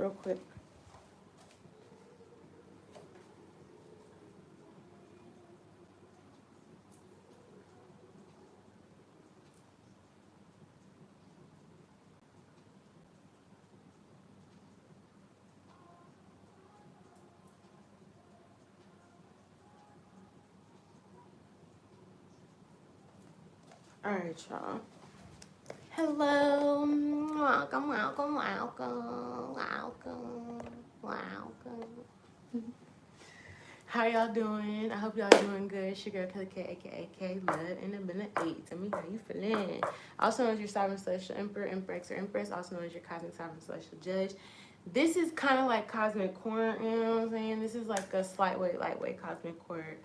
real quick. All right, y'all. Hello. Welcome, welcome, welcome, welcome, welcome. How y'all doing? I hope y'all doing good. It's your girl, Kelly K, aka Love in the Minute 8. Tell me how you feeling. Also known as your Sovereign Celestial Emperor, Empress, or Empress. Also known as your Cosmic Sovereign Celestial Judge. This is kind of like Cosmic Court, you know what I'm saying? This is like a lightweight Cosmic Court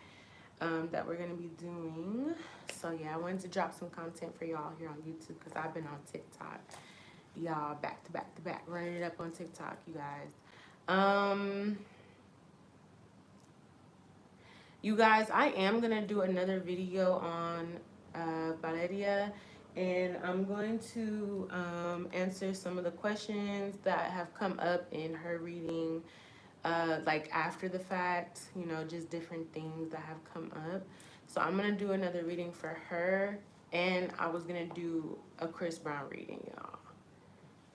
that we're going to be doing. So, yeah, I wanted to drop some content for y'all here on YouTube because I've been on TikTok. Y'all back to back to back, running it up on TikTok, you guys. You guys, I am going to do another video on Valeria, and I'm going to answer some of the questions that have come up in her reading, like after the fact, you know, just different things that have come up. So I'm going to do another reading for her, and I was going to do a Chris Brown reading, y'all.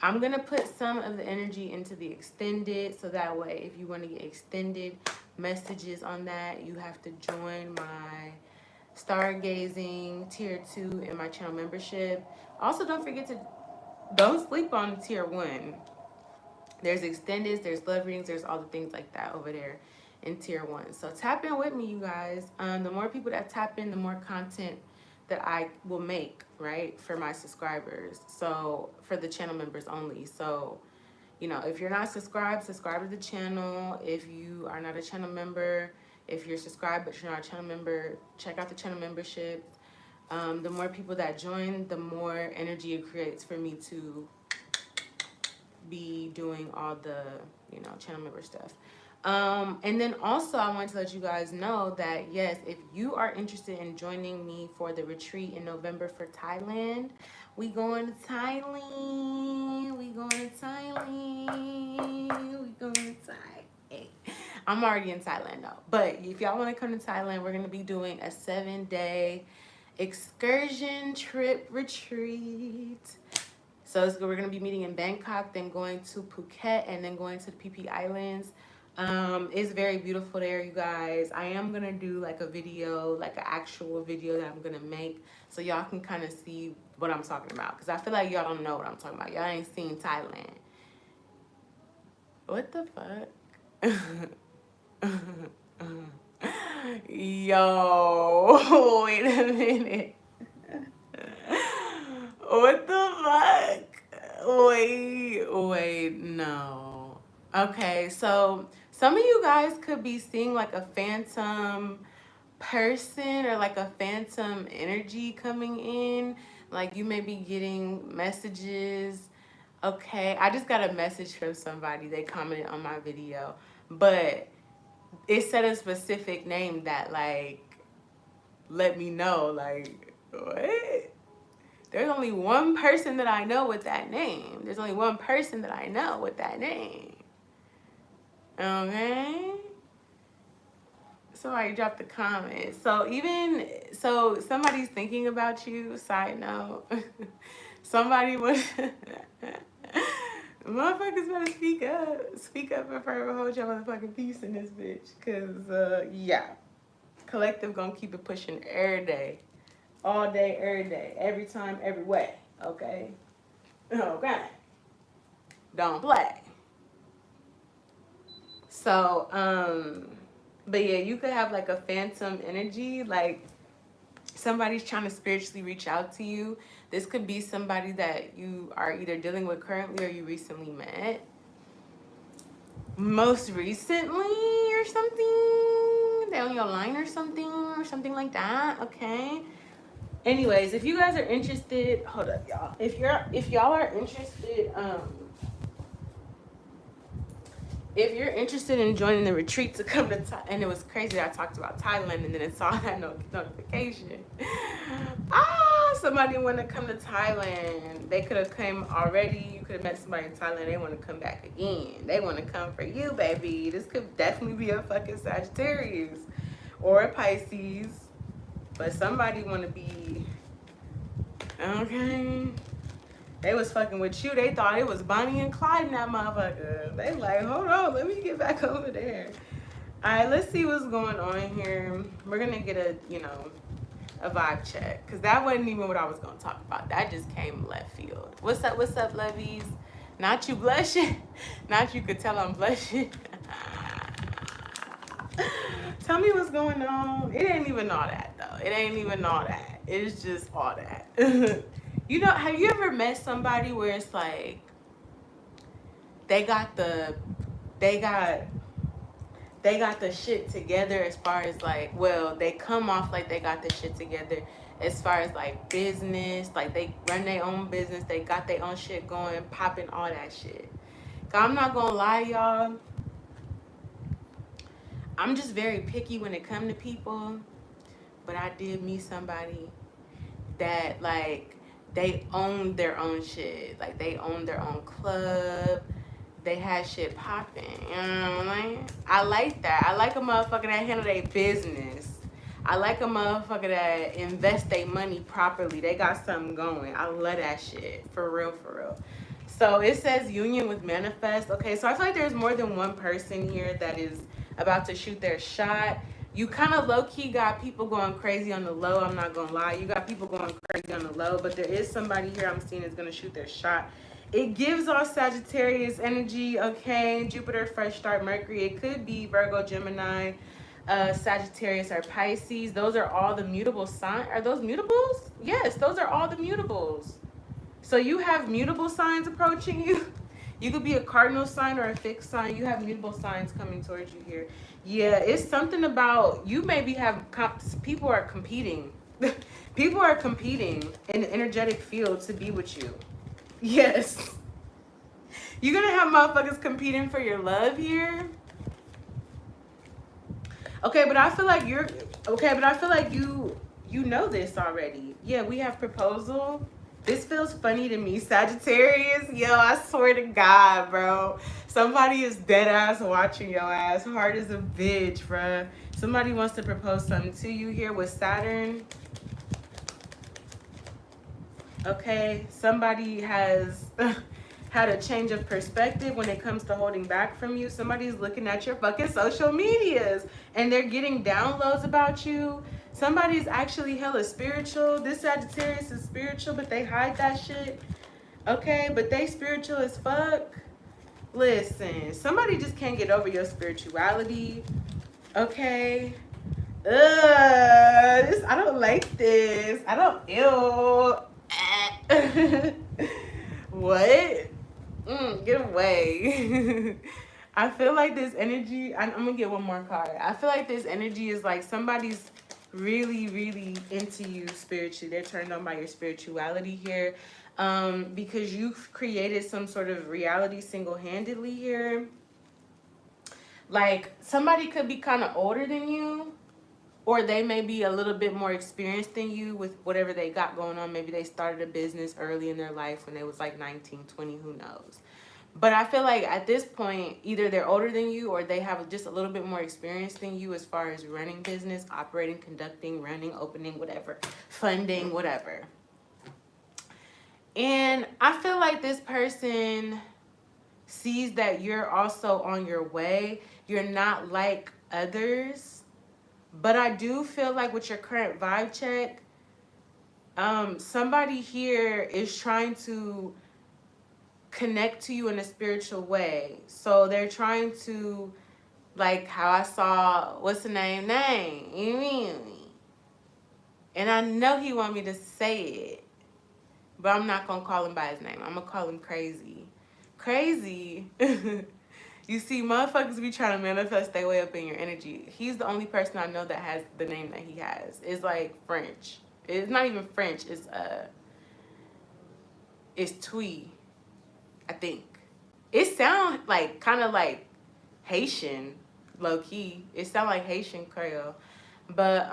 I'm going to put some of the energy into the extended, so that way if you want to get extended messages on that, you have to join my stargazing tier 2 in my channel membership. Also, don't sleep on tier 1. There's extendeds, there's love readings, there's all the things like that over there in tier 1. So tap in with me, you guys. The more people that tap in, the more content that I will make, right, for my subscribers. So for the channel members only. So, you know, if you're not subscribed, subscribe to the channel. If you are not a channel member, if you're subscribed but you're not a channel member, check out the channel membership. The more people that join, the more energy it creates for me to be doing all the, you know, channel member stuff. And then also I want to let you guys know that, yes, if you are interested in joining me for the retreat in November for Thailand, we going to Thailand. I'm already in Thailand though. But if y'all want to come to Thailand, we're going to be doing a 7-day excursion trip retreat. So we're going to be meeting in Bangkok, then going to Phuket, and then going to the PP Islands. It's very beautiful there, you guys. I am going to do like a video, like an actual video that I'm going to make, so y'all can kind of see what I'm talking about. Because I feel like y'all don't know what I'm talking about. Y'all ain't seen Thailand. What the fuck? Yo, wait a minute. What the fuck? Wait, no. Okay, so some of you guys could be seeing like a phantom person or like a phantom energy coming in. Like you may be getting messages. Okay, I just got a message from somebody. They commented on my video, but it said a specific name that like let me know, like, what? There's only one person that I know with that name. There's only one person that I know with that name. Okay? Somebody dropped a comment. So somebody's thinking about you, side note. Somebody was... Motherfuckers better speak up. Speak up and forever hold your motherfucking peace in this bitch. Because, yeah. Collective gonna keep it pushing every day. All day, every day. Every time, every way. Okay? Okay. Don't play. So, but yeah, you could have like a phantom energy, like somebody's trying to spiritually reach out to you. This could be somebody that you are either dealing with currently or you recently met. Most recently or something. They're on your line or something like that. Okay. Anyways, if you guys are interested, hold up, y'all. If y'all are interested, if you're interested in joining the retreat to come to Thailand, and it was crazy that I talked about Thailand and then I saw that notification. somebody want to come to Thailand. They could have came already. You could have met somebody in Thailand. They want to come back again. They want to come for you, baby. This could definitely be a fucking Sagittarius or a Pisces. But somebody want to be, okay. They was fucking with you. They thought it was Bonnie and Clyde in that motherfucker. They like, hold on, let me get back over there. All right, let's see what's going on here. We're going to get a, a vibe check. Because that wasn't even what I was going to talk about. That just came left field. What's up, lovies? Not you blushing. Not you could tell I'm blushing. Tell me what's going on. It ain't even all that, though. It ain't even all that. It's just all that. Have you ever met somebody where it's like they got the shit together as far as like, well, they come off like they got the shit together as far as like business, like they run their own business, they got their own shit going, popping, all that shit. I'm not gonna lie, y'all. I'm just very picky when it comes to people, but I did meet somebody that like they owned their own shit. Like they owned their own club. They had shit popping. You know what I mean? I like that. I like a motherfucker that handle their business. I like a motherfucker that invest their money properly. They got something going. I love that shit. For real, for real. So it says union with manifest. Okay, so I feel like there's more than one person here that is about to shoot their shot. You kind of low-key got people going crazy on the low. I'm not going to lie. You got people going crazy on the low. But there is somebody here I'm seeing is going to shoot their shot. It gives off Sagittarius energy, okay? Jupiter, fresh start, Mercury. It could be Virgo, Gemini, Sagittarius, or Pisces. Those are all the mutable signs. Are those mutables? Yes, those are all the mutables. So you have mutable signs approaching you. You could be a cardinal sign or a fixed sign. You have mutable signs coming towards you here. Yeah, it's something about you maybe have people are competing. People are competing in the energetic field to be with you. Yes. You're going to have motherfuckers competing for your love here. Okay, but I feel like you know this already. Yeah, we have proposal. This feels funny to me. Sagittarius, yo, I swear to God, bro. Somebody is dead ass watching your ass. Hard as a bitch, bruh. Somebody wants to propose something to you here with Saturn. Okay, somebody has had a change of perspective when it comes to holding back from you. Somebody's looking at your fucking social medias and they're getting downloads about you. Somebody's actually hella spiritual. This Sagittarius is spiritual, but they hide that shit. Okay, but they spiritual as fuck. Listen, somebody just can't get over your spirituality. Okay. I don't like this. I don't, ew. What? Get away. I feel like this energy, I'm gonna get one more card. I feel like this energy is like somebody's really, really into you spiritually. They're turned on by your spirituality here. Because you've created some sort of reality single-handedly here. Like somebody could be kind of older than you, or they may be a little bit more experienced than you with whatever they got going on. Maybe they started a business early in their life when they was like 19, 20, who knows. But I feel like at this point, either they're older than you or they have just a little bit more experience than you as far as running business, operating, conducting, running, opening, whatever, funding, whatever. And I feel like this person sees that you're also on your way. You're not like others. But I do feel like with your current vibe check, somebody here is trying to connect to you in a spiritual way. So they're trying to, like how I saw, what's the name? You mean? And I know he want me to say it, but I'm not going to call him by his name. I'm going to call him Crazy. Crazy. You see, motherfuckers be trying to manifest their way up in your energy. He's the only person I know that has the name that he has. It's like French. It's not even French. It's Twee, I think. It sounds like kind of like Haitian, low key. It sounds like Haitian Creole. But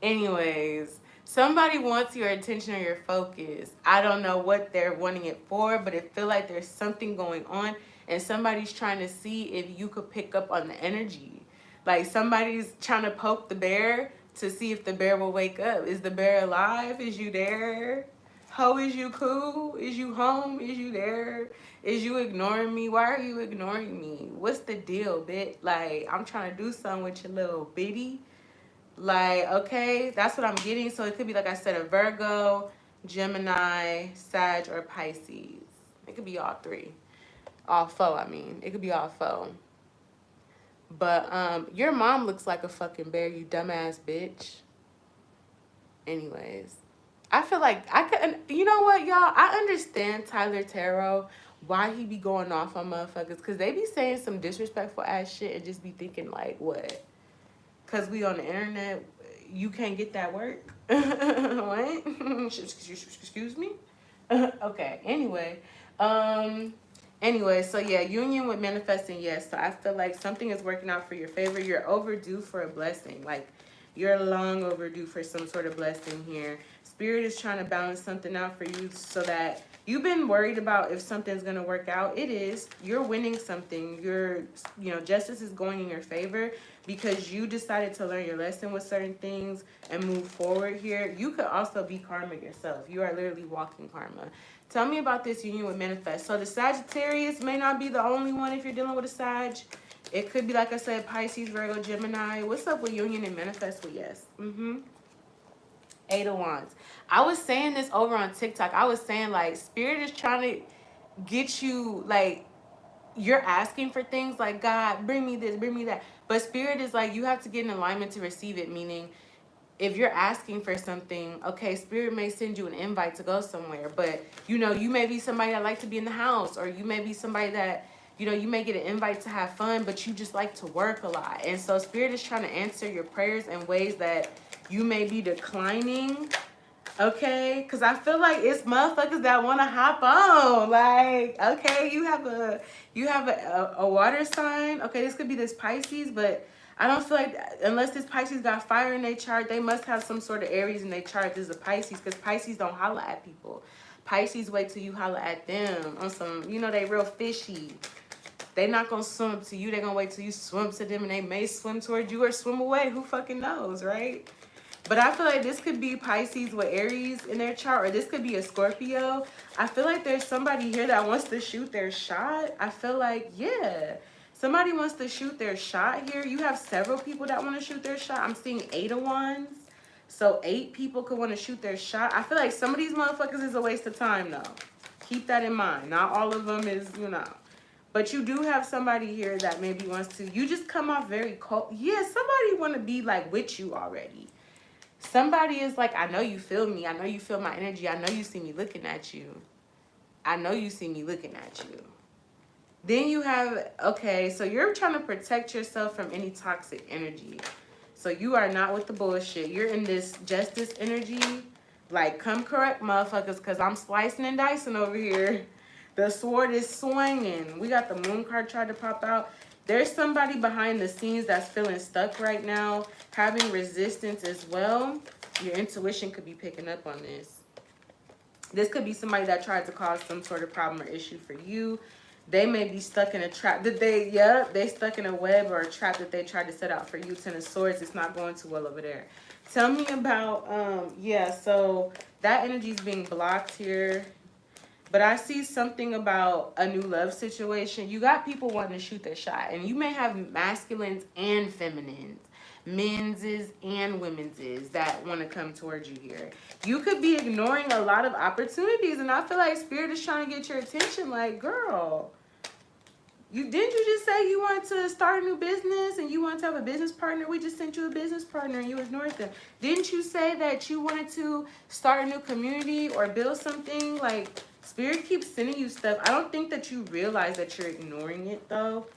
anyways, Somebody wants your attention or your focus. I don't know what they're wanting it for, but it feel like there's something going on, and somebody's trying to see if you could pick up on the energy. Like somebody's trying to poke the bear to see if the bear will wake up. Is the bear alive? Is you there? Ho, is you cool? Is you home? Is you there? Is you ignoring me? Why are you ignoring me? What's the deal, bitch? Like, I'm trying to do something with your little bitty. Like, okay, that's what I'm getting. So it could be, like I said, a Virgo, Gemini, Sag, or Pisces. It could be all three. All four, I mean. It could be all four. But your mom looks like a fucking bear, you dumbass bitch. Anyways, I feel like I could. You know what, y'all? I understand Tyler Tarot why he be going off on motherfuckers because they be saying some disrespectful ass shit and just be thinking like, what? Because we on the internet, you can't get that work. What? Excuse me. Okay. Um. Anyway, so yeah, union with manifesting, yes. So I feel like something is working out for your favor. You're overdue for a blessing. Like, you're long overdue for some sort of blessing here. Spirit is trying to balance something out for you so that you've been worried about if something's going to work out. It is. You're winning something. Justice is going in your favor because you decided to learn your lesson with certain things and move forward here. You could also be karma yourself. You are literally walking karma. Tell me about this union with manifest. So the Sagittarius may not be the only one if you're dealing with a Sag. It could be, like I said, Pisces, Virgo, Gemini. What's up with union and manifest with yes? Eight of Wands. I was saying this over on TikTok. I was saying, like, Spirit is trying to get you, like, you're asking for things like, God, bring me this, bring me that. But Spirit is like, you have to get in alignment to receive it, meaning if you're asking for something, okay, Spirit may send you an invite to go somewhere, but you may be somebody that like to be in the house, or you may be somebody that, you may get an invite to have fun, but you just like to work a lot. And so Spirit is trying to answer your prayers in ways that you may be declining. Okay, because I feel like it's motherfuckers that want to hop on. Like, okay, you have a water sign. Okay, this could be this Pisces, but I don't feel like unless this Pisces got fire in their chart, they must have some sort of Aries in their chart. This is a Pisces because Pisces don't holler at people. Pisces wait till you holler at them on some, they real fishy. They not going to swim up to you. They going to wait till you swim to them, and they may swim toward you or swim away. Who fucking knows, right? But I feel like this could be Pisces with Aries in their chart, or this could be a Scorpio. I feel like there's somebody here that wants to shoot their shot. I feel like, yeah, somebody wants to shoot their shot here. You have several people that want to shoot their shot. I'm seeing 8 of Wands. So 8 people could want to shoot their shot. I feel like some of these motherfuckers is a waste of time, though. Keep that in mind. Not all of them is, But you do have somebody here that maybe wants to. You just come off very cold. Yeah, somebody want to be, like, with you already. Somebody is like, I know you feel me. I know you feel my energy. I know you see me looking at you. I know you see me looking at you. Then you have, okay, so you're trying to protect yourself from any toxic energy. So you are not with the bullshit. You're in this justice energy. Like, come correct, motherfuckers, because I'm slicing and dicing over here. The sword is swinging. We got the moon card tried to pop out. There's somebody behind the scenes that's feeling stuck right now, having resistance as well. Your intuition could be picking up on this. This could be somebody that tried to cause some sort of problem or issue for you. They may be stuck in a trap. They stuck in a web or a trap that they tried to set out for you. Ten of Swords, it's not going too well over there. Tell me about, so that energy is being blocked here. But I see something about a new love situation. You got people wanting to shoot their shot. And you may have masculines and feminines. Men's and women's that want to come towards you here. You could be ignoring a lot of opportunities. And I feel like Spirit is trying to get your attention. Like, girl, didn't you just say you wanted to start a new business and you wanted to have a business partner? We just sent you a business partner and you ignored them. Didn't you say that you wanted to start a new community or build something? Like, Spirit keeps sending you stuff. I don't think that you realize that you're ignoring it, though.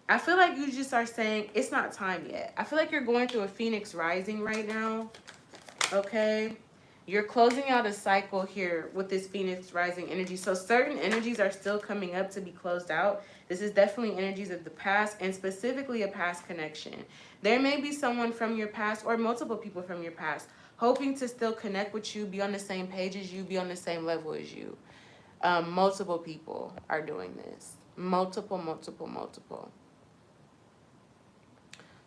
I feel like you just are saying, it's not time yet. I feel like you're going through a Phoenix rising right now, okay? You're closing out a cycle here with this Phoenix rising energy. So certain energies are still coming up to be closed out. This is definitely energies of the past and specifically a past connection. There may be someone from your past or multiple people from your past hoping to still connect with you, be on the same page as you, be on the same level as you. Multiple people are doing this. Multiple.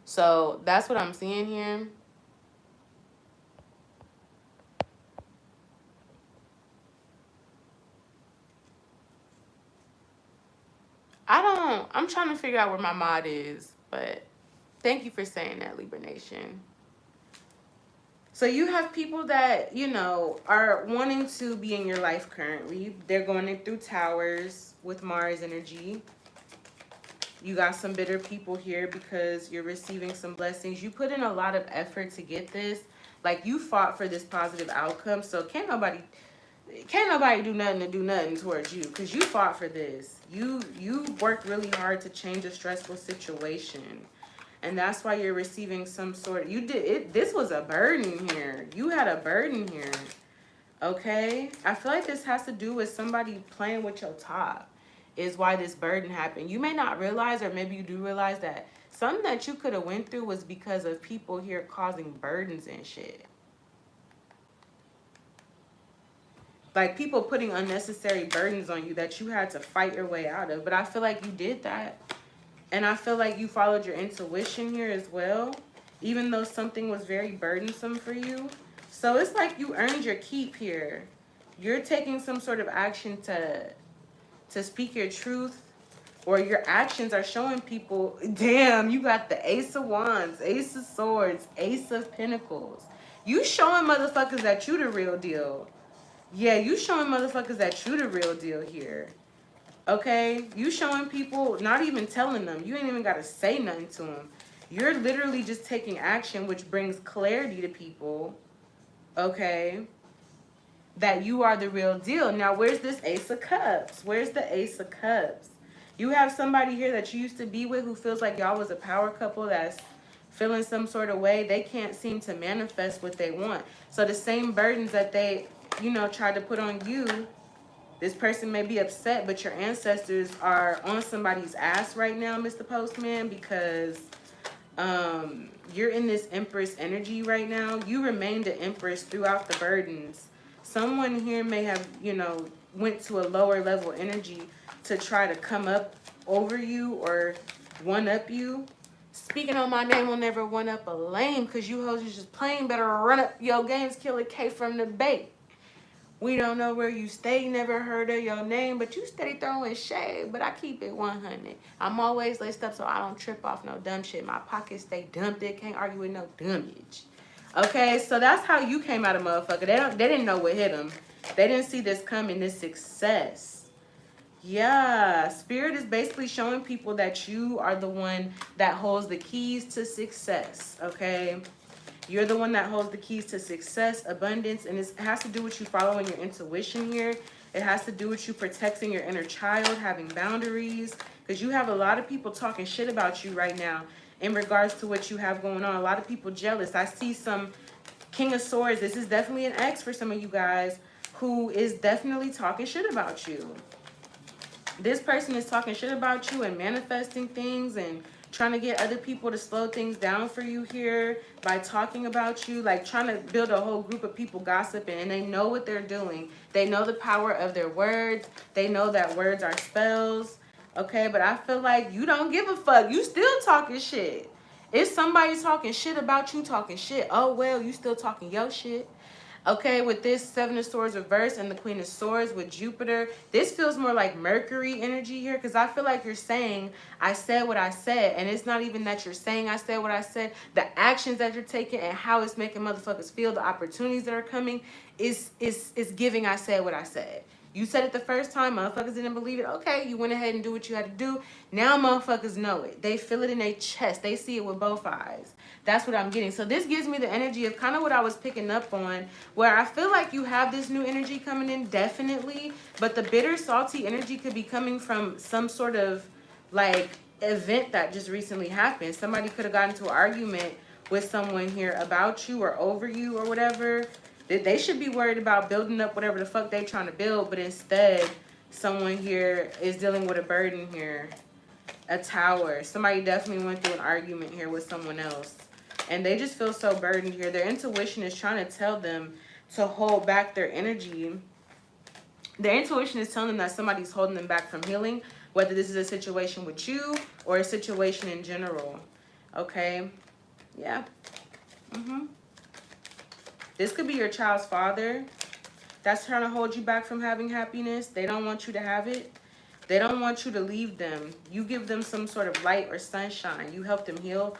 So that's what I'm seeing here. I'm trying to figure out where my mod is, but thank you for saying that, Libra Nation. So you have people that, you know, are wanting to be in your life currently. They're going through towers with Mars energy. You got some bitter people here because you're receiving some blessings. You put in a lot of effort to get this. Like, you fought for this positive outcome. So can't nobody do nothing to do nothing towards you, because you fought for this. You worked really hard to change a stressful situation. And that's why you're receiving some sort of, you did it. This was a burden here. You had a burden here. Okay? I feel like this has to do with somebody playing with your top, is why this burden happened. You may not realize, or maybe you do realize, that something that you could have went through was because of people here causing burdens and shit. Like, people putting unnecessary burdens on you that you had to fight your way out of. But I feel like you did that. And I feel like you followed your intuition here as well, even though something was very burdensome for you. So it's like you earned your keep here. You're taking some sort of action to speak your truth, or your actions are showing people, damn, you got the Ace of Wands, Ace of Swords, Ace of Pentacles. You showing motherfuckers that you the real deal. Yeah, you showing motherfuckers that you the real deal here. Okay? You showing people, not even telling them. You ain't even got to say nothing to them. You're literally just taking action, which brings clarity to people. Okay? That you are the real deal. Now, where's this Ace of Cups? Where's the Ace of Cups? You have somebody here that you used to be with who feels like y'all was a power couple that's feeling some sort of way. They can't seem to manifest what they want. So the same burdens that they, you know, tried to put on you, this person may be upset, but your ancestors are on somebody's ass right now, Mr. Postman, because you're in this Empress energy right now. You remained an Empress throughout the burdens. Someone here may have, you know, went to a lower level energy to try to come up over you or one up you. Speaking on my name will never one up a lame, because you hoes is just plain better run up your games, Killer K from the Bay. We don't know where you stay, never heard of your name, but you steady throwing shade, but I keep it 100. I'm always laced up so I don't trip off no dumb shit. My pockets stay dumped. They can't argue with no dumbage. Okay, so that's how you came out of motherfucker. They didn't know what hit them. They didn't see this coming, this success. Yeah, Spirit is basically showing people that you are the one that holds the keys to success, okay? You're the one that holds the keys to success, abundance, and it has to do with you following your intuition here. It has to do with you protecting your inner child, having boundaries, because you have a lot of people talking shit about you right now in regards to what you have going on. A lot of people jealous. I see some King of Swords. This is definitely an ex for some of you guys who is definitely talking shit about you. This person is talking shit about you and manifesting things and trying to get other people to slow things down for you here by talking about you, like trying to build a whole group of people gossiping, and they know what they're doing. They know the power of their words. They know that words are spells, okay? But I feel like you don't give a fuck. You still talking shit. If somebody's talking shit about you talking shit, oh well, you still talking your shit. Okay, with this Seven of Swords reverse and the Queen of Swords with Jupiter, this feels more like Mercury energy here, because I feel like you're saying, I said what I said, and it's not even that you're saying I said what I said. The actions that you're taking and how it's making motherfuckers feel, the opportunities that are coming, is giving I said what I said. You said it the first time, motherfuckers didn't believe it. Okay, you went ahead and do what you had to do. Now motherfuckers know it. They feel it in their chest. They see it with both eyes. That's what I'm getting. So this gives me the energy of kind of what I was picking up on, where I feel like you have this new energy coming in, definitely. But the bitter, salty energy could be coming from some sort of, like, event that just recently happened. Somebody could have gotten into an argument with someone here about you or over you or whatever. They should be worried about building up whatever the fuck they trying to build, but instead, someone here is dealing with a burden here. A tower. Somebody definitely went through an argument here with someone else. And they just feel so burdened here. Their intuition is trying to tell them to hold back their energy. Their intuition is telling them that somebody's holding them back from healing, whether this is a situation with you or a situation in general. Okay? Yeah. This could be your child's father that's trying to hold you back from having happiness. They don't want you to have it. They don't want you to leave them. You give them some sort of light or sunshine. You help them heal.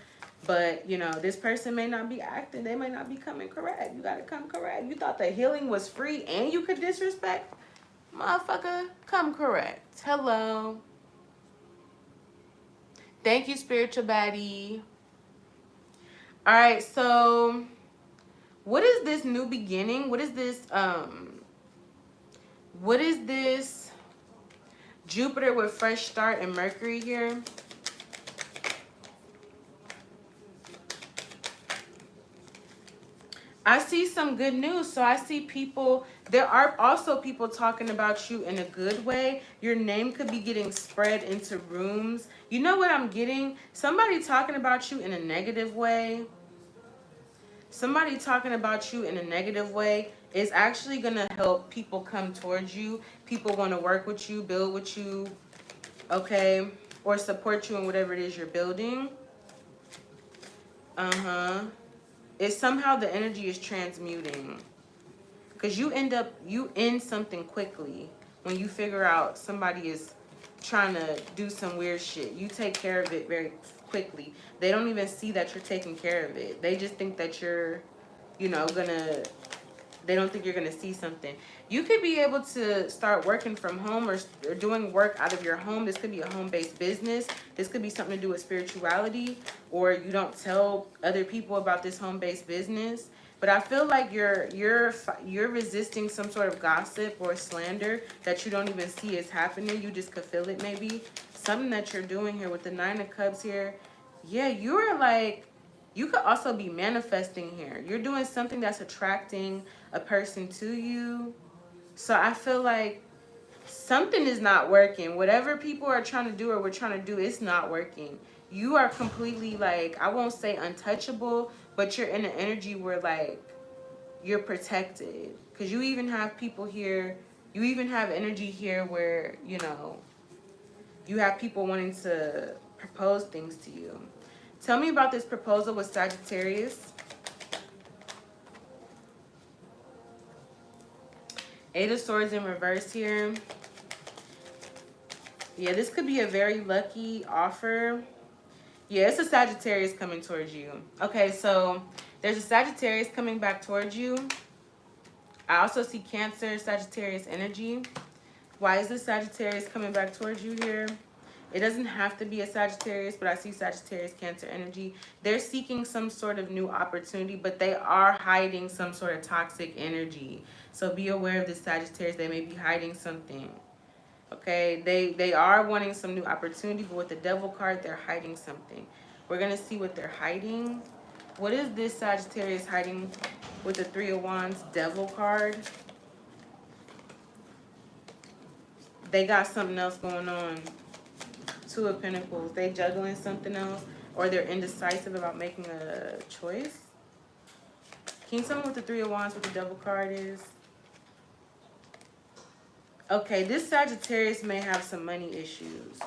But, you know, this person may not be acting. They might not be coming correct. You got to come correct. You thought the healing was free and you could disrespect? Motherfucker, come correct. Hello. Thank you, spiritual baddie. All right, so what is this new beginning? What is this Jupiter with fresh start and Mercury here? I see some good news. So I see people, there are also people talking about you in a good way. Your name could be getting spread into rooms. You know what I'm getting? Somebody talking about you in a negative way. Somebody talking about you in a negative way is actually going to help people come towards you. People want to work with you, build with you, okay? Or support you in whatever it is you're building. It's somehow the energy is transmuting. Because you end something quickly when you figure out somebody is trying to do some weird shit. You take care of it very quickly. They don't even see that you're taking care of it. They just think that you're, you know, they don't think you're gonna see something. You could be able to start working from home or doing work out of your home. This could be a home-based business. This could be something to do with spirituality, or you don't tell other people about this home-based business. But I feel like you're resisting some sort of gossip or slander that you don't even see is happening. You just could feel it maybe. Something that you're doing here with the 9 of Cups here. Yeah, you're like, you could also be manifesting here. You're doing something that's attracting a person to you. So I feel like something is not working. Whatever people are trying to do or we're trying to do, it's not working. You are completely like, I won't say untouchable, but you're in an energy where like you're protected. Because you even have people here, you even have energy here where, you know, you have people wanting to propose things to you. Tell me about this proposal with Sagittarius. 8 of Swords in reverse here. Yeah, this could be a very lucky offer. Yeah, it's a Sagittarius coming towards you. Okay, so there's a Sagittarius coming back towards you. I also see Cancer, Sagittarius energy. Why is this Sagittarius coming back towards you here? It doesn't have to be a Sagittarius, but I see Sagittarius, Cancer energy. They're seeking some sort of new opportunity, but they are hiding some sort of toxic energy. So be aware of this Sagittarius. They may be hiding something. Okay, they are wanting some new opportunity, but with the Devil card, they're hiding something. We're going to see what they're hiding. What is this Sagittarius hiding with the 3 of Wands Devil card? They got something else going on. 2 of Pentacles. They juggling something else, or they're indecisive about making a choice. Can you tell me what the 3 of Wands with the Devil card is? Okay, this Sagittarius may have some money issues.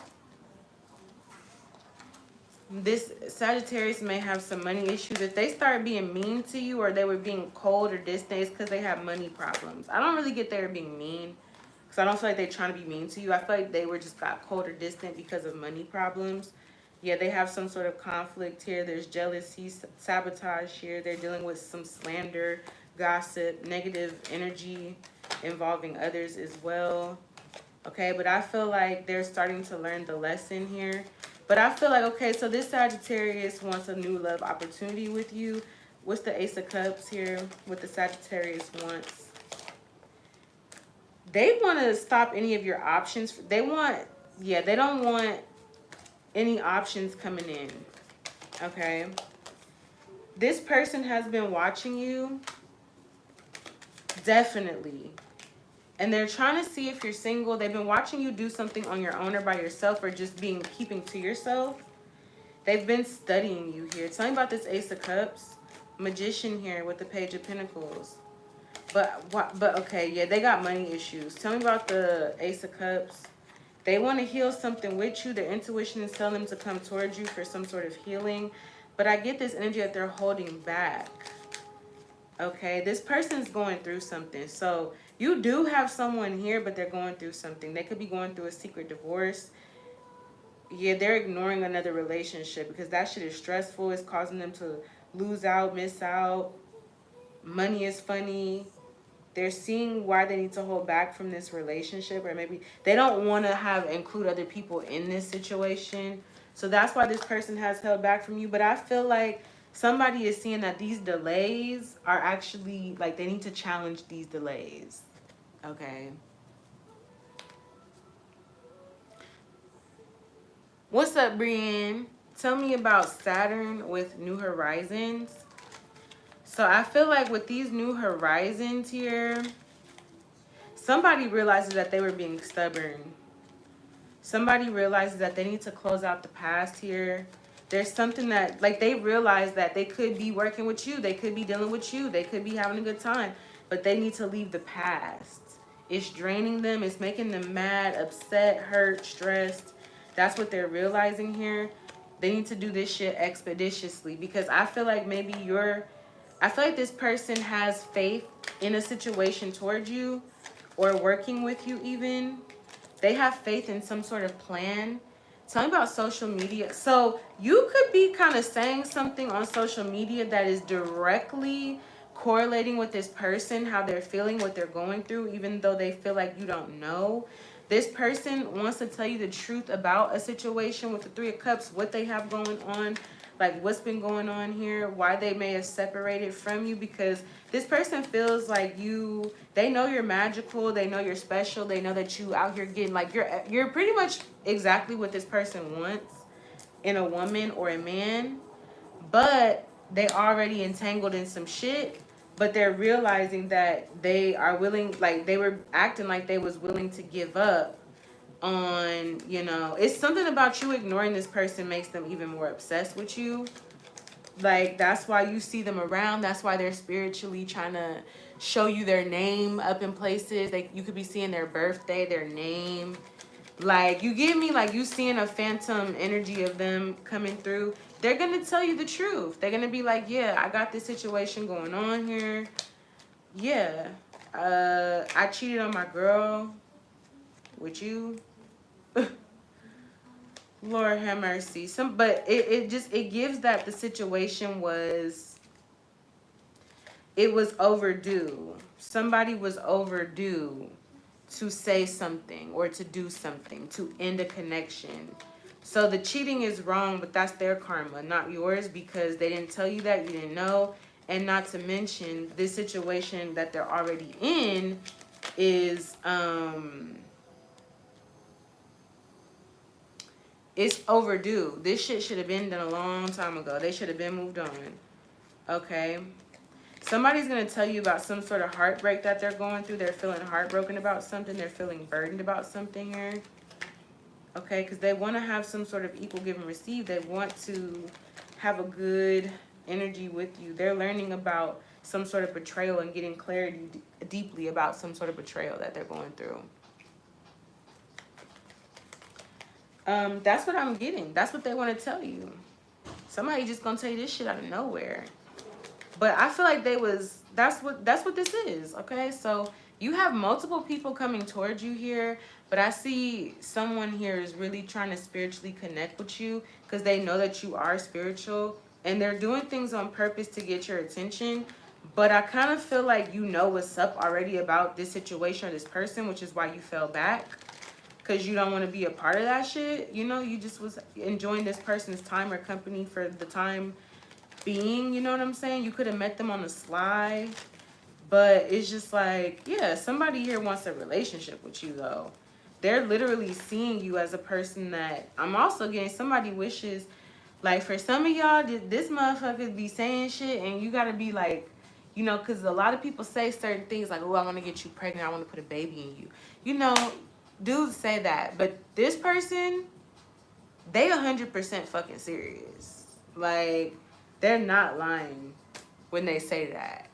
This Sagittarius may have some money issues. If they start being mean to you or they were being cold or distant, it's because they have money problems. I don't really get they were being mean. So I don't feel like they're trying to be mean to you. I feel like they were just got cold or distant because of money problems. Yeah, they have some sort of conflict here. There's jealousy, sabotage here. They're dealing with some slander, gossip, negative energy involving others as well. Okay, but I feel like they're starting to learn the lesson here. But I feel like, okay, so this Sagittarius wants a new love opportunity with you. What's the Ace of Cups here? What the Sagittarius wants? They want to stop any of your options. They want, yeah, they don't want any options coming in. Okay. This person has been watching you. Definitely. And they're trying to see if you're single. They've been watching you do something on your own or by yourself or just keeping to yourself. They've been studying you here. Tell me about this Ace of Cups. Magician here with the Page of Pentacles. But okay, yeah, they got money issues. Tell me about the Ace of Cups. They want to heal something with you. Their intuition is telling them to come towards you for some sort of healing. But I get this energy that they're holding back. Okay, this person's going through something. So you do have someone here, but they're going through something. They could be going through a secret divorce. Yeah, they're ignoring another relationship because that shit is stressful. It's causing them to lose out, miss out. Money is funny. They're seeing why they need to hold back from this relationship, or maybe they don't want to have include other people in this situation. So that's why this person has held back from you. But I feel like somebody is seeing that these delays are actually like they need to challenge these delays. Okay. What's up, Brienne? Tell me about Saturn with New Horizons. So I feel like with these New Horizons here, somebody realizes that they were being stubborn. Somebody realizes that they need to close out the past here. There's something that, like, they realize that they could be working with you. They could be dealing with you. They could be having a good time. But they need to leave the past. It's draining them. It's making them mad, upset, hurt, stressed. That's what they're realizing here. They need to do this shit expeditiously. Because I feel like maybe I feel like this person has faith in a situation towards you, or working with you even. They have faith in some sort of plan. Tell me about social media. So you could be kind of saying something on social media that is directly correlating with this person, how they're feeling, what they're going through, even though they feel like you don't know. This person wants to tell you the truth about a situation with the Three of Cups, what they have going on, like what's been going on here, why they may have separated from you, because this person feels like they know you're magical, they know you're special, they know that you out here getting, like, you're pretty much exactly what this person wants in a woman or a man, but they already entangled in some shit. But they're realizing that they are willing, like they were acting like they was willing to give up on, it's something about you ignoring this person makes them even more obsessed with you. Like, that's why you see them around. That's why they're spiritually trying to show you their name up in places. Like, you could be seeing their birthday, their name. Like, you give me, like, you seeing a phantom energy of them coming through. They're going to tell you the truth. They're going to be like, yeah, I got this situation going on here. Yeah. I cheated on my girl with you. Lord have mercy. But it gives that the situation was overdue. Somebody was overdue to say something or to do something to end a connection. So the cheating is wrong, but that's their karma, not yours, because they didn't tell you that, you didn't know. And not to mention, this situation that they're already in is it's overdue. This shit should have been done a long time ago. They should have been moved on. Okay. Somebody's going to tell you about some sort of heartbreak that they're going through. They're feeling heartbroken about something. They're feeling burdened about something here. Okay, because they want to have some sort of equal give and receive. They want to have a good energy with you. They're learning about some sort of betrayal and getting clarity deeply about some sort of betrayal that they're going through. That's what I'm getting. That's what they want to tell you. Somebody just gonna tell you this shit out of nowhere. But I feel like that's what this is, okay? So you have multiple people coming towards you here, but I see someone here is really trying to spiritually connect with you because they know that you are spiritual, and they're doing things on purpose to get your attention. But I kind of feel like you know what's up already about this situation or this person, which is why you fell back, because you don't want to be a part of that shit. You just was enjoying this person's time or company for the time being, you know what I'm saying? You could have met them on the sly, but it's just like, yeah, somebody here wants a relationship with you, though. They're literally seeing you as a person that I'm also getting. Somebody wishes, like, for some of y'all, this motherfucker be saying shit, and you gotta be like, because a lot of people say certain things like, oh, I want to get you pregnant, I want to put a baby in you. Dudes say that, but this person, they 100% fucking serious. Like, they're not lying when they say that.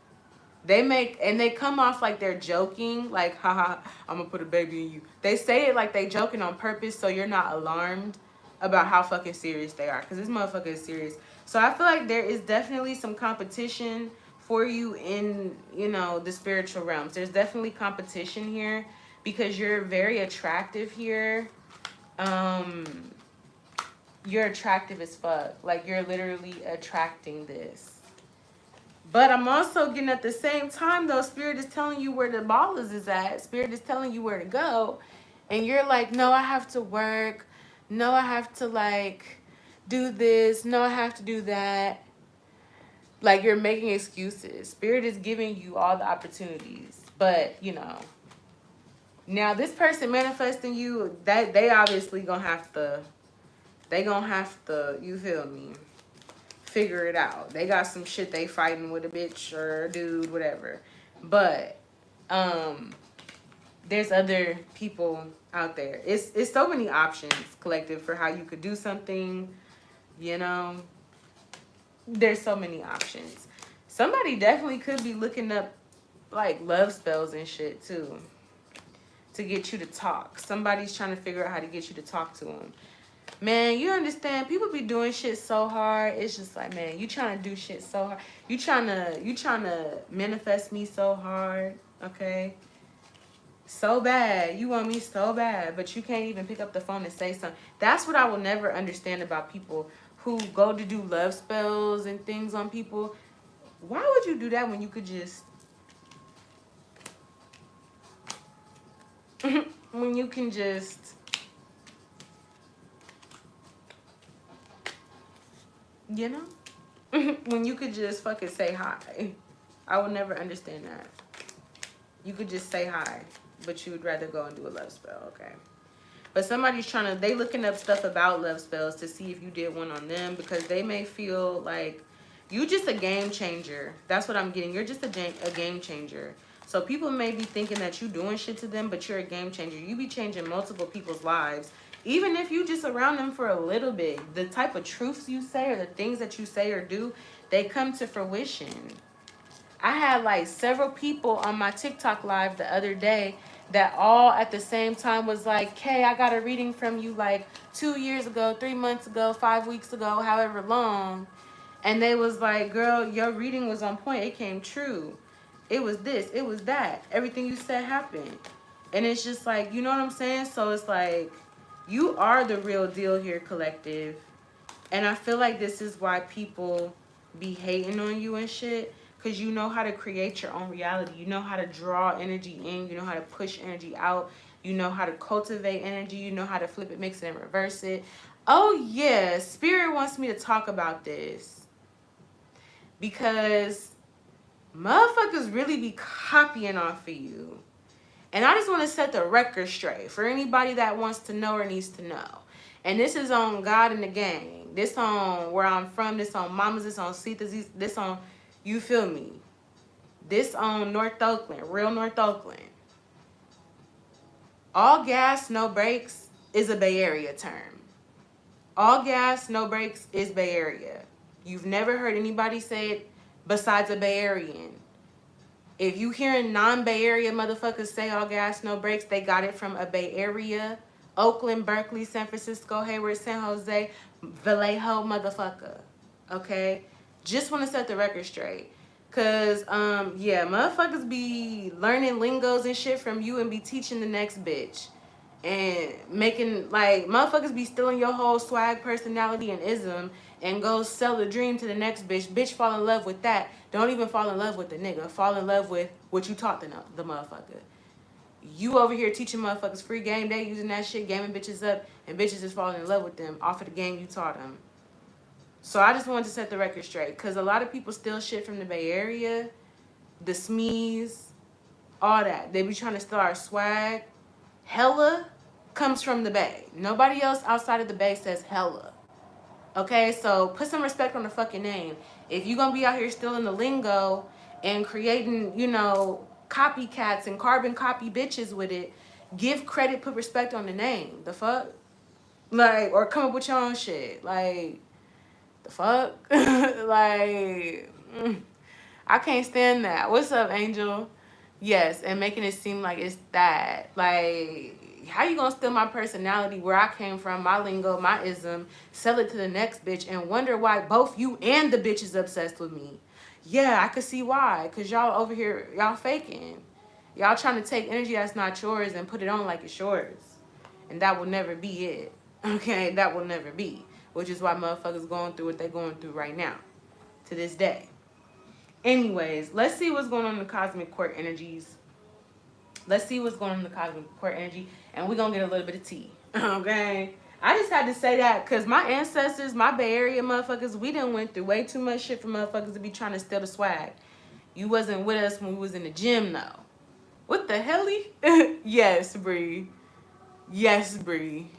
They come off like they're joking, like, haha, I'm gonna put a baby in you. They say it like they joking on purpose so you're not alarmed about how fucking serious they are. Because this motherfucker is serious. So I feel like there is definitely some competition for you in, you know, the spiritual realms. There's definitely competition here because you're very attractive here. You're attractive as fuck. Like, you're literally attracting this. But I'm also getting at the same time, though, Spirit is telling you where the ballers is at. Spirit is telling you where to go. And you're like, no, I have to work. No, I have to, like, do this. No, I have to do that. Like, you're making excuses. Spirit is giving you all the opportunities. But, you know, now this person manifesting you, that they obviously gonna have to, you feel me, figure it out. They got some shit they fighting with a bitch or a dude, whatever. But there's other people out there. It's so many options, collective, for how you could do something, you know. There's so many options. Somebody definitely could be looking up like love spells and shit too to get you to talk. Somebody's trying to figure out how to get you to talk to them. Man, you understand, people be doing shit so hard. It's just like, man, you trying to do shit so hard. You trying to manifest me so hard, okay? So bad. You want me so bad, but you can't even pick up the phone and say something. That's what I will never understand about people who go to do love spells and things on people. Why would you do that when you could just when you can just, you know, when you could just fucking say hi. I would never understand that. You could just say hi, but you would rather go and do a love spell, okay? But somebody's trying to, they looking up stuff about love spells to see if you did one on them because they may feel like you just a game changer. That's what I'm getting. You're just a game changer. So people may be thinking that you doing shit to them, but you're a game changer. You be changing multiple people's lives. Even if you just around them for a little bit, the type of truths you say or the things that you say or do, they come to fruition. I had like several people on my TikTok live the other day that all at the same time was like, Kay, I got a reading from you like 2 years ago, 3 months ago, 5 weeks ago, however long. And they was like, girl, your reading was on point. It came true. It was this. It was that. Everything you said happened. And it's just like, you know what I'm saying? So it's like, you are the real deal here, collective. And I feel like this is why people be hating on you and shit. Because you know how to create your own reality. You know how to draw energy in. You know how to push energy out. You know how to cultivate energy. You know how to flip it, mix it, and reverse it. Oh, yeah. Spirit wants me to talk about this. Because motherfuckers really be copying off of you. And I just want to set the record straight for anybody that wants to know or needs to know. And this is on God and the Gang. This on where I'm from. This on Mamas. This on Cetas. This on... You feel me? This on North Oakland, real North Oakland. All gas, no brakes is a Bay Area term. All gas, no brakes is Bay Area. You've never heard anybody say it besides a Bay Arean. If you hearing non-Bay Area motherfuckers say all gas, no brakes, they got it from a Bay Area, Oakland, Berkeley, San Francisco, Hayward, San Jose, Vallejo motherfucker. Okay? Just want to set the record straight. Because, yeah, motherfuckers be learning lingos and shit from you and be teaching the next bitch. And making, like, motherfuckers be stealing your whole swag, personality, and ism and go sell the dream to the next bitch. Bitch fall in love with that. Don't even fall in love with the nigga. Fall in love with what you taught the motherfucker. You over here teaching motherfuckers free game. They using that shit, gaming bitches up, and bitches is falling in love with them off of the game you taught them. So I just wanted to set the record straight because a lot of people steal shit from the Bay Area, the SMEs, all that. They be trying to steal our swag. Hella comes from the Bay. Nobody else outside of the Bay says hella. Okay, so put some respect on the fucking name. If you gonna be out here stealing the lingo and creating, you know, copycats and carbon copy bitches with it, give credit, put respect on the name. The fuck? Like, or come up with your own shit. Like, the fuck? Like, I can't stand that. What's up, Angel? Yes, and making it seem like it's that. Like, how you gonna steal my personality, where I came from, my lingo, my ism, sell it to the next bitch, and wonder why both you and the bitch is obsessed with me? Yeah, I could see why. Cause y'all over here, y'all faking. Y'all trying to take energy that's not yours and put it on like it's yours. And that will never be it. Okay, that will never be. Which is why motherfuckers going through what they're going through right now, to this day. Anyways, let's see what's going on in the cosmic court energies. Let's see what's going on in the cosmic court energy, and we're gonna get a little bit of tea. Okay. I just had to say that because my ancestors, my Bay Area motherfuckers, we done went through way too much shit for motherfuckers to be trying to steal the swag. You wasn't with us when we was in the gym though. What the helly? Yes, Bree. Yes, Bree.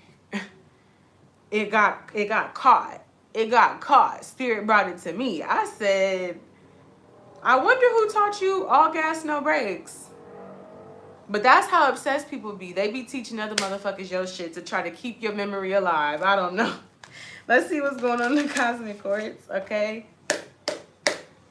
It got caught. It got caught. Spirit brought it to me. I said, I wonder who taught you all gas, no brakes. But that's how obsessed people be. They be teaching other motherfuckers your shit to try to keep your memory alive. I don't know. Let's see what's going on in the cosmic courts, okay?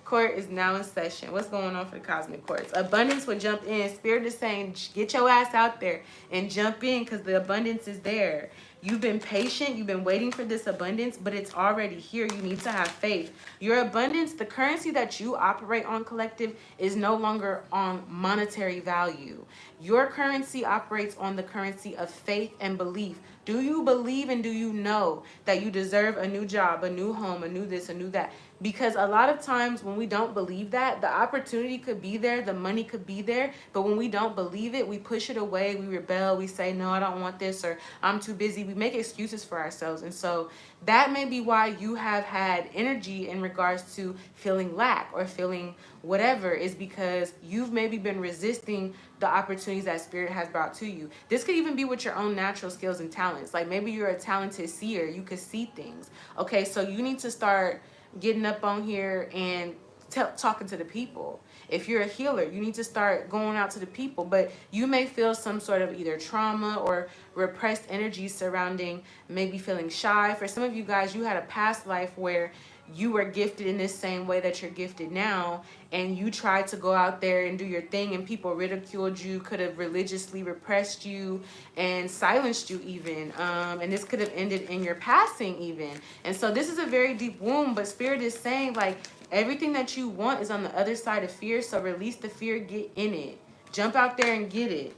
Court is now in session. What's going on for the cosmic courts? Abundance will jump in. Spirit is saying, get your ass out there and jump in because the abundance is there. You've been patient. You've been waiting for this abundance, but it's already here. You need to have faith. Your abundance, the currency that you operate on, collective, is no longer on monetary value. Your currency operates on the currency of faith and belief. Do you believe and do you know that you deserve a new job, a new home, a new this, a new that? Because a lot of times when we don't believe that, the opportunity could be there, the money could be there, but when we don't believe it, we push it away, we rebel, we say, no, I don't want this, or I'm too busy. We make excuses for ourselves. And so that may be why you have had energy in regards to feeling lack or feeling whatever, is because you've maybe been resisting the opportunities that spirit has brought to you. This could even be with your own natural skills and talents. Like maybe you're a talented seer, you could see things. Okay, so you need to start getting up on here and talking to the people. If you're a healer, you need to start going out to the people, but you may feel some sort of either trauma or repressed energy surrounding maybe feeling shy. For some of you guys, you had a past life where you were gifted in this same way that you're gifted now, and you tried to go out there and do your thing, and people ridiculed you, could have religiously repressed you and silenced you even, and this could have ended in your passing even. And so this is a very deep wound, but spirit is saying like everything that you want is on the other side of fear, so release the fear, get in it, jump out there and get it.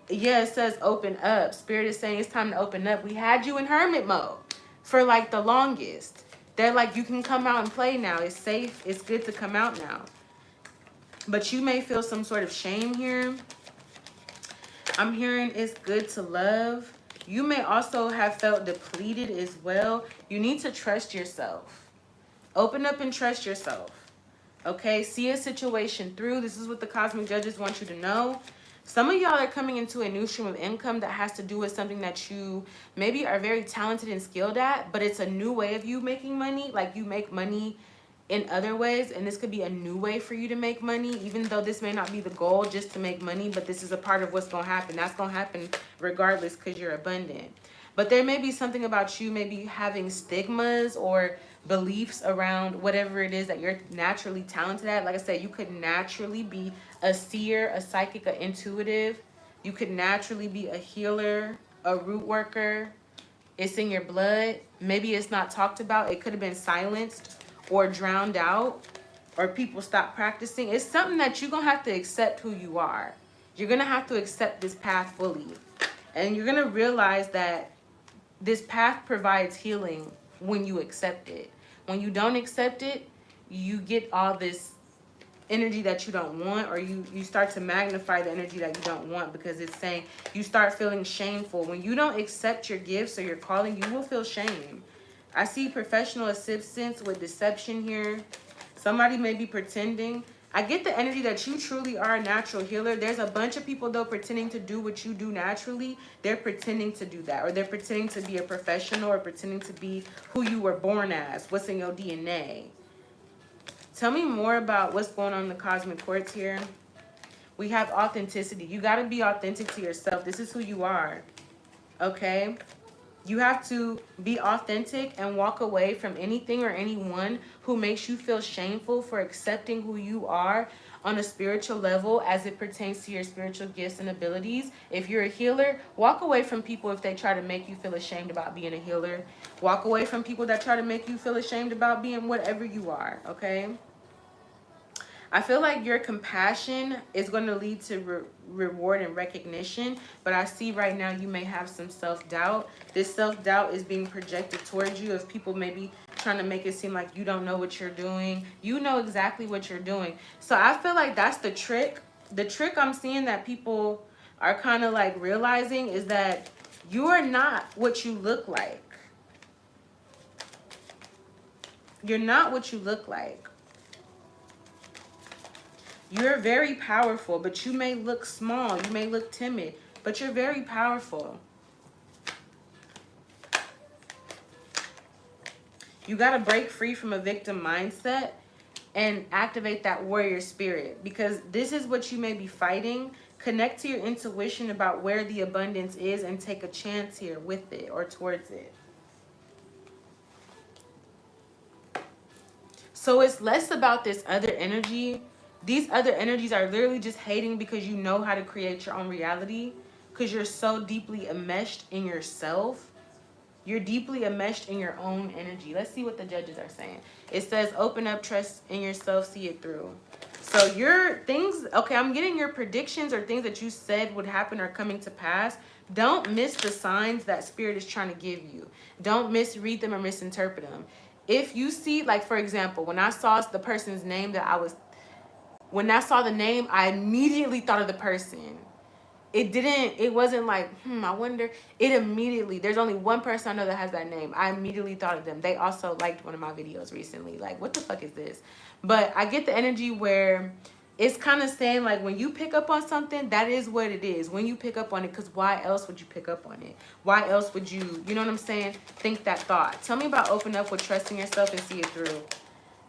Yeah, it says open up. Spirit is saying it's time to open up. We had you in hermit mode for like the longest. They're like, you can come out and play now. It's safe. It's good to come out now. But you may feel some sort of shame here. I'm hearing it's good to love. You may also have felt depleted as well. You need to trust yourself. Open up and trust yourself. Okay, see a situation through. This is what the cosmic judges want you to know. Some of y'all are coming into a new stream of income that has to do with something that you maybe are very talented and skilled at, but it's a new way of you making money. Like you make money in other ways, and this could be a new way for you to make money, even though this may not be the goal just to make money, but this is a part of what's going to happen. That's going to happen regardless because you're abundant. But there may be something about you maybe having stigmas or beliefs around whatever it is that you're naturally talented at. Like I said, you could naturally be a seer, a psychic, an intuitive. You could naturally be a healer, a root worker. It's in your blood. Maybe it's not talked about. It could have been silenced or drowned out, or people stop practicing. It's something that you're going to have to accept who you are. You're going to have to accept this path fully. And you're going to realize that this path provides healing when you accept it. When you don't accept it, you get all this energy that you don't want, or you start to magnify the energy that you don't want, because it's saying you start feeling shameful. When you don't accept your gifts or your calling, you will feel shame. I see professional assistance with deception here. Somebody may be pretending. I get the energy that you truly are a natural healer. There's a bunch of people, though, pretending to do what you do naturally. They're pretending to do that, or they're pretending to be a professional, or pretending to be who you were born as, what's in your DNA. Tell me more about what's going on in the cosmic courts here. We have authenticity. You got to be authentic to yourself. This is who you are. Okay? You have to be authentic and walk away from anything or anyone who makes you feel shameful for accepting who you are on a spiritual level as it pertains to your spiritual gifts and abilities. If you're a healer, walk away from people if they try to make you feel ashamed about being a healer. Walk away from people that try to make you feel ashamed about being whatever you are, okay? I feel like your compassion is going to lead to reward and recognition, but I see right now you may have some self-doubt. This self-doubt is being projected towards you if people may be trying to make it seem like you don't know what you're doing. You know exactly what you're doing. So I feel like that's the trick. The trick I'm seeing that people are kind of like realizing is that you are not what you look like. You're not what you look like. You're very powerful, but you may look small. You may look timid, but you're very powerful. You got to break free from a victim mindset and activate that warrior spirit, because this is what you may be fighting. Connect to your intuition about where the abundance is and take a chance here with it or towards it. So it's less about this other energy. These other energies are literally just hating because you know how to create your own reality, because you're so deeply enmeshed in yourself. You're deeply enmeshed in your own energy. Let's see what the judges are saying. It says, open up, trust in yourself, see it through. So your things, okay, I'm getting your predictions or things that you said would happen are coming to pass. Don't miss the signs that Spirit is trying to give you. Don't misread them or misinterpret them. If you see, like, for example, when I saw the person's name when I saw the name, I immediately thought of the person. It wasn't like, I wonder. It immediately, there's only one person I know that has that name. I immediately thought of them. They also liked one of my videos recently. Like, what the fuck is this? But I get the energy where it's kind of saying, like, when you pick up on something, that is what it is. When you pick up on it, because why else would you pick up on it? Why else would you know what I'm saying? Think that thought. Tell me about open up with trusting yourself and see it through.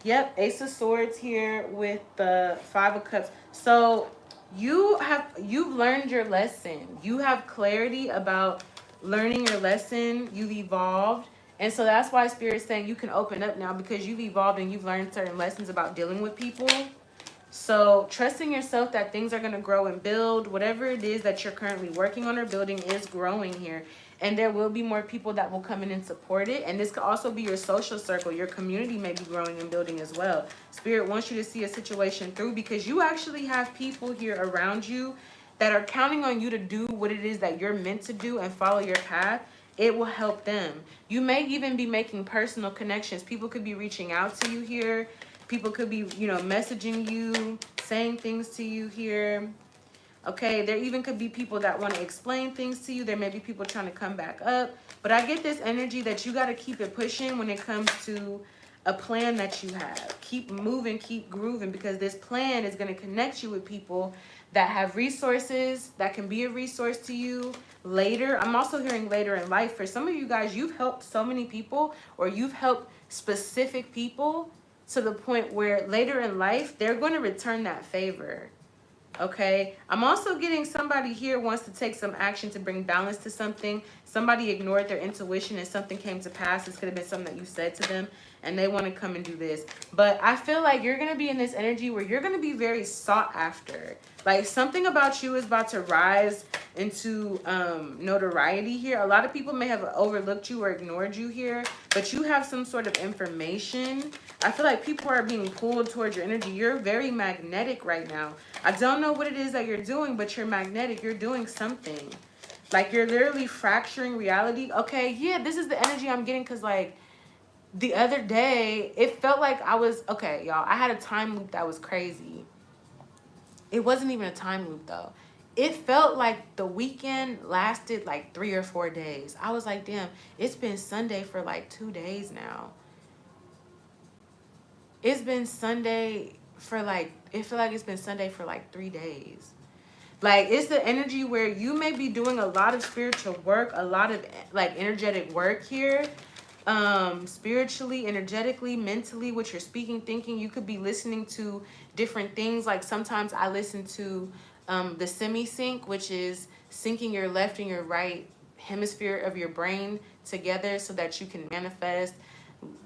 Yep, Ace of Swords here with the Five of Cups. So you've learned your lesson. You have clarity about learning your lesson. You've evolved. And so that's why Spirit's saying you can open up now, because you've evolved and you've learned certain lessons about dealing with people. So trusting yourself that things are going to grow and build. Whatever it is that you're currently working on or building is growing here. And there will be more people that will come in and support it. And this could also be your social circle. Your community may be growing and building as well. Spirit wants you to see a situation through, because you actually have people here around you that are counting on you to do what it is that you're meant to do and follow your path. It will help them. You may even be making personal connections. People could be reaching out to you here. People could be, messaging you, saying things to you here. Okay, there even could be people that want to explain things to you. There may be people trying to come back up. But I get this energy that you got to keep it pushing when it comes to a plan that you have. Keep moving, keep grooving, because this plan is going to connect you with people that have resources, that can be a resource to you later. I'm also hearing later in life. For some of you guys, you've helped so many people, or you've helped specific people to the point where later in life, they're going to return that favor. Okay, I'm also getting somebody here wants to take some action to bring balance to something. Somebody ignored their intuition and something came to pass. This could have been something that you said to them, and they want to come and do this. But I feel like you're going to be in this energy where you're going to be very sought after. Like, something about you is about to rise into notoriety here. A lot of people may have overlooked you or ignored you here, but you have some sort of information. I feel like people are being pulled towards your energy. You're very magnetic right now. I don't know what it is that you're doing, but you're magnetic. You're doing something. Like, you're literally fracturing reality. Okay, yeah, this is the energy I'm getting, because, like, the other day, it felt like I was, okay, y'all, I had a time loop that was crazy. It wasn't even a time loop, though. It felt like the weekend lasted like 3 or 4 days. I was like, damn, it's been Sunday for like 2 days now. It's been Sunday for like, it feel like it's been Sunday for like 3 days. Like, it's the energy where you may be doing a lot of spiritual work, a lot of like energetic work here. Spiritually, energetically, mentally, what you're speaking, thinking. You could be listening to different things. Like, sometimes I listen to the semi-sync, which is syncing your left and your right hemisphere of your brain together so that you can manifest.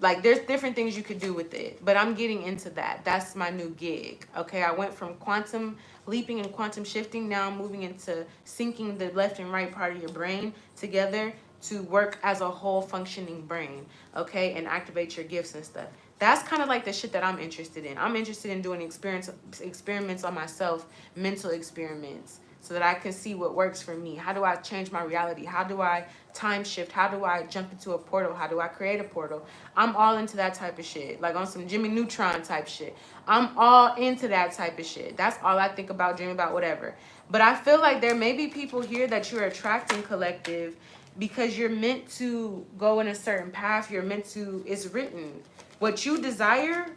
Like, there's different things you could do with it, but I'm getting into that. That's my new gig. Okay, I went from quantum leaping and quantum shifting. Now I'm moving into syncing the left and right part of your brain together to work as a whole functioning brain. Okay, and activate your gifts and stuff. That's kind of like the shit that I'm interested in. I'm interested in doing experiments on myself, mental experiments, so that I can see what works for me. How do I change my reality? How do I time shift? How do I jump into a portal? How do I create a portal? I'm all into that type of shit. Like on some Jimmy Neutron type shit. I'm all into that type of shit. That's all I think about, dream about, whatever. But I feel like there may be people here that you're attracting, collective, because you're meant to go in a certain path. You're meant to, it's written. What you desire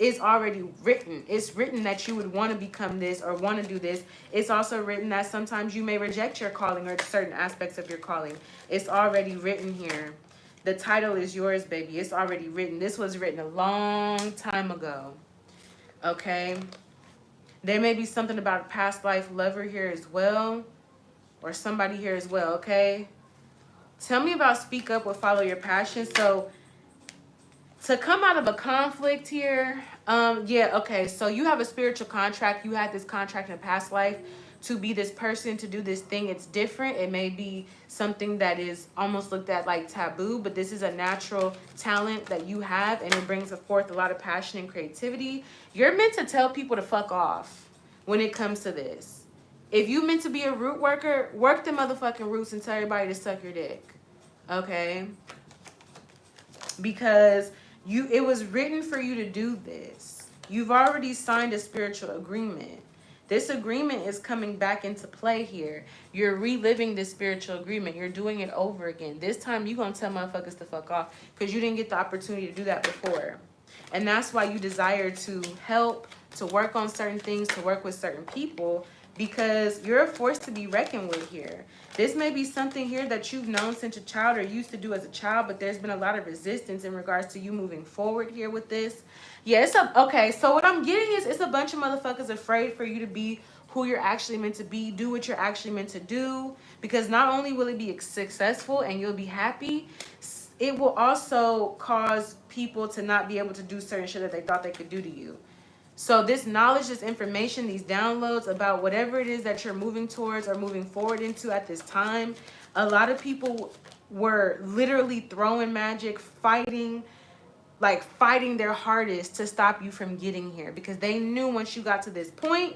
is already written. It's written that you would want to become this or want to do this. It's also written that sometimes you may reject your calling or certain aspects of your calling. It's already written here. The title is yours, baby. It's already written. This was written a long time ago. Okay? There may be something about a past life lover here as well, or somebody here as well, okay? Tell me about speak up or follow your passion. So to come out of a conflict here, yeah, okay, so you have a spiritual contract. You had this contract in a past life to be this person, to do this thing. It's different. It may be something that is almost looked at like taboo, but this is a natural talent that you have, and it brings forth a lot of passion and creativity. You're meant to tell people to fuck off when it comes to this. If you meant to be a root worker, work the motherfucking roots and tell everybody to suck your dick, okay? Because it was written for you to do this. You've already signed a spiritual agreement. This agreement is coming back into play here. You're reliving this spiritual agreement. You're doing it over again. This time you're going to tell motherfuckers to fuck off because you didn't get the opportunity to do that before. And that's why you desire to help, to work on certain things, to work with certain people, because you're a force to be reckoned with here. This may be something here that you've known since a child or used to do as a child, but there's been a lot of resistance in regards to you moving forward here with this. Yeah, okay, so what I'm getting is it's a bunch of motherfuckers afraid for you to be who you're actually meant to be, do what you're actually meant to do, because not only will it be successful and you'll be happy, it will also cause people to not be able to do certain shit that they thought they could do to you. So this knowledge, this information, these downloads about whatever it is that you're moving towards or moving forward into at this time, a lot of people were literally throwing magic, fighting their hardest to stop you from getting here, because they knew once you got to this point,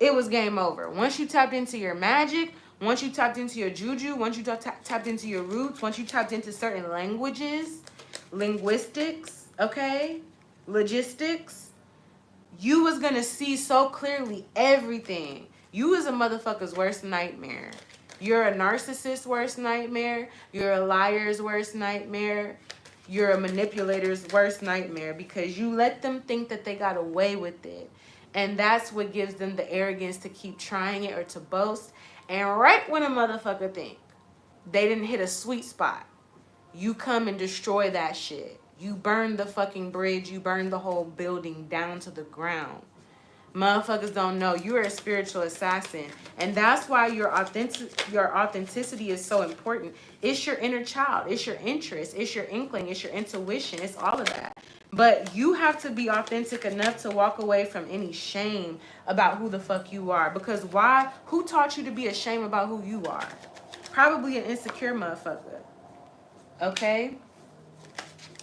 it was game over. Once you tapped into your magic, once you tapped into your juju, once you tapped into your roots, once you tapped into certain languages, linguistics, okay, logistics, you was gonna see so clearly everything. You was a motherfucker's worst nightmare. You're a narcissist's worst nightmare. You're a liar's worst nightmare. You're a manipulator's worst nightmare, because you let them think that they got away with it. And that's what gives them the arrogance to keep trying it or to boast. And right when a motherfucker think they didn't hit a sweet spot, you come and destroy that shit. You burn the fucking bridge. You burn the whole building down to the ground. Motherfuckers don't know you're a spiritual assassin. And that's why your authenticity is so important. It's your inner child. It's your interest. It's your inkling. It's your intuition. It's all of that. But you have to be authentic enough to walk away from any shame about who the fuck you are. Because why? Who taught you to be ashamed about who you are? Probably an insecure motherfucker. Okay?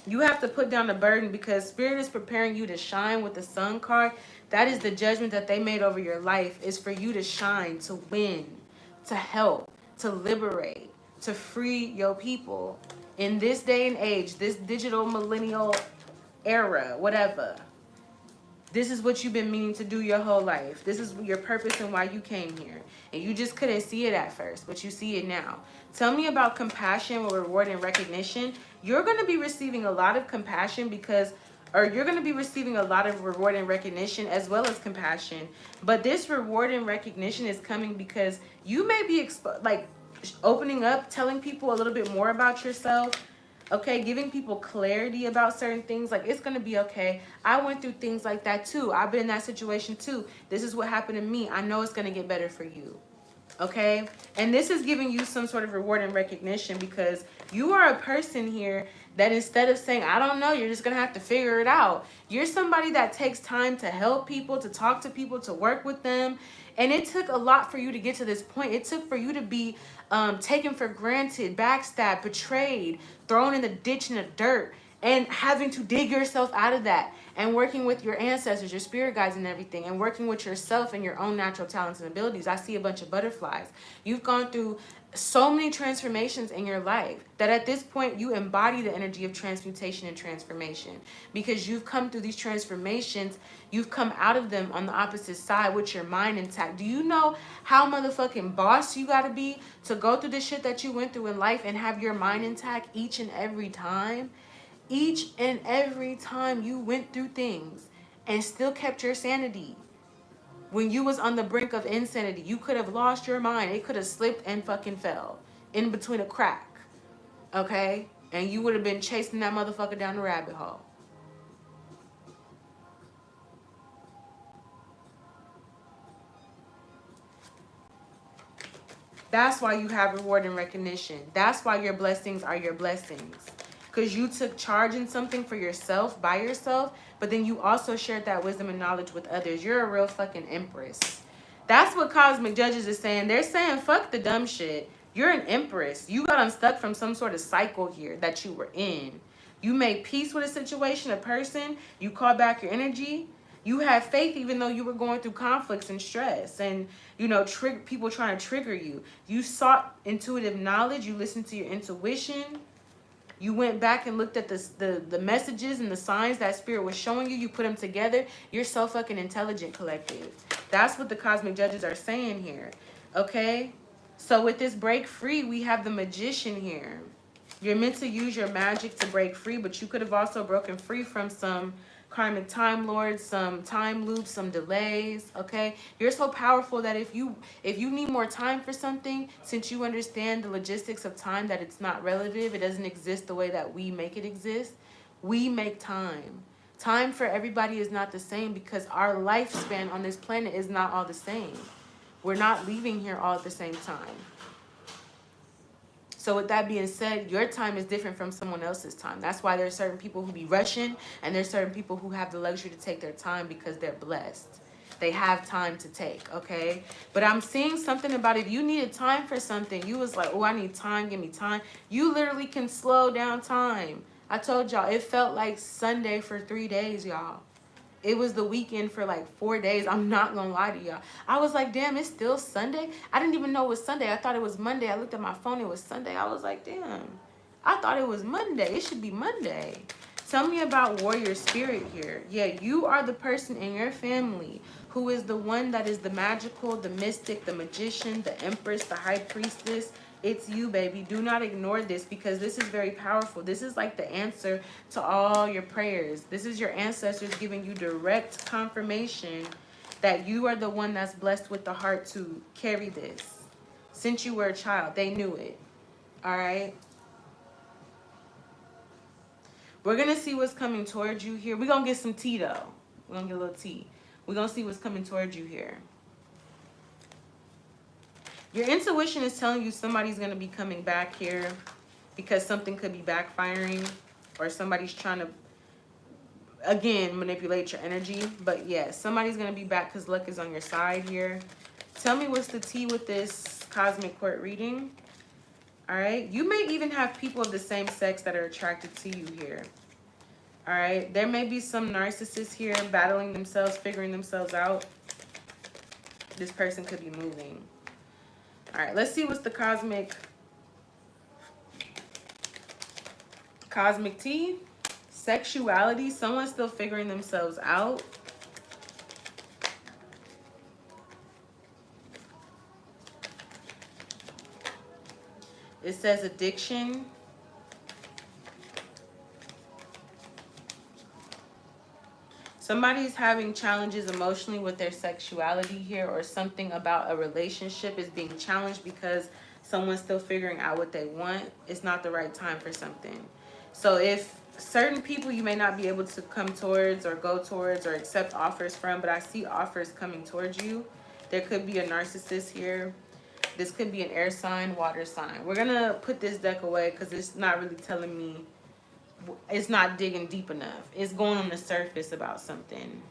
You have to put down the burden, because Spirit is preparing you to shine with the Sun card. That is the judgment that they made over your life, is for you to shine, to win, to help, to liberate, to free your people. In this day and age, this digital millennial era, whatever, this is what you've been meaning to do your whole life. This is your purpose and why you came here. And you just couldn't see it at first, but you see it now. Tell me about compassion, reward, and recognition. You're going to be receiving a lot of compassion you're going to be receiving a lot of reward and recognition as well as compassion. But this reward and recognition is coming because you may be opening up, telling people a little bit more about yourself. Okay, giving people clarity about certain things. Like, it's going to be okay. I went through things like that too. I've been in that situation too. This is what happened to me. I know it's going to get better for you. Okay? And this is giving you some sort of reward and recognition because you are a person here that instead of saying, I don't know, you're just going to have to figure it out. You're somebody that takes time to help people, to talk to people, to work with them. And it took a lot for you to get to this point. It took for you to be taken for granted, backstabbed, betrayed, thrown in the ditch in the dirt, and having to dig yourself out of that, and working with your ancestors, your spirit guides and everything, and working with yourself and your own natural talents and abilities. I see a bunch of butterflies. You've gone through so many transformations in your life that at this point you embody the energy of transmutation and transformation, because you've come through these transformations. You've come out of them on the opposite side with your mind intact. Do you know how motherfucking boss you gotta be to go through the shit that you went through in life and have your mind intact each and every time? Each and every time you went through things and still kept your sanity. When you was on the brink of insanity, you could have lost your mind. It could have slipped and fucking fell in between a crack. Okay? And you would have been chasing that motherfucker down the rabbit hole. That's why you have reward and recognition. That's why your blessings are your blessings. Because you took charge in something for yourself, by yourself, but then you also shared that wisdom and knowledge with others. You're a real fucking empress. That's what Cosmic Judges is saying. They're saying, fuck the dumb shit. You're an empress. You got unstuck from some sort of cycle here that you were in. You made peace with a situation, a person. You called back your energy. You had faith even though you were going through conflicts and stress and, you know, people trying to trigger you. You sought intuitive knowledge. You listened to your intuition. You went back and looked at the messages and the signs that spirit was showing you. You put them together. You're so fucking intelligent, collective. That's what the Cosmic Judges are saying here. Okay? So with this break free, we have the Magician here. You're meant to use your magic to break free, but you could have also broken free from some karmic time lords, some time loops, some delays. Okay, you're so powerful that if you need more time for something, since you understand the logistics of time, that it's not relative, it doesn't exist the way that we make it exist. We make time. Time for everybody is not the same because our lifespan on this planet is not all the same. We're not leaving here all at the same time. So with that being said, your time is different from someone else's time. That's why there's certain people who be rushing, and there's certain people who have the luxury to take their time because they're blessed. They have time to take, okay? But I'm seeing something about if you needed time for something, you was like, oh, I need time, give me time. You literally can slow down time. I told y'all, it felt like Sunday for 3 days, y'all. It was the weekend for like 4 days. I'm not gonna lie to y'all. I was like, damn, it's still Sunday? I didn't even know it was Sunday. I thought it was Monday. I looked at my phone, it was Sunday. I was like, damn, I thought it was Monday. It should be Monday. Tell me about warrior spirit here. Yeah, you are the person in your family who is the one that is the magical, the mystic, the magician, the empress, the high priestess. It's you, baby. Do not ignore this because this is very powerful. This is like the answer to all your prayers. This is your ancestors giving you direct confirmation that you are the one that's blessed with the heart to carry this. Since you were a child, they knew it. All right? We're going to see what's coming towards you here. We're going to get some tea, though. We're going to get a little tea. We're going to see what's coming towards you here. Your intuition is telling you somebody's going to be coming back here because something could be backfiring or somebody's trying to, again, manipulate your energy. But yes, somebody's going to be back because luck is on your side here. Tell me what's the tea with this cosmic court reading. All right. You may even have people of the same sex that are attracted to you here. All right. There may be some narcissists here battling themselves, figuring themselves out. This person could be moving. All right, let's see what's the cosmic tea. Sexuality, someone's still figuring themselves out. It says addiction. Somebody's having challenges emotionally with their sexuality here, or something about a relationship is being challenged because someone's still figuring out what they want. It's not the right time for something. So if certain people you may not be able to come towards or go towards or accept offers from, but I see offers coming towards you. There could be a narcissist here. This could be an air sign, water sign. We're gonna put this deck away because it's not really telling me, it's not digging deep enough. It's going on the surface about something.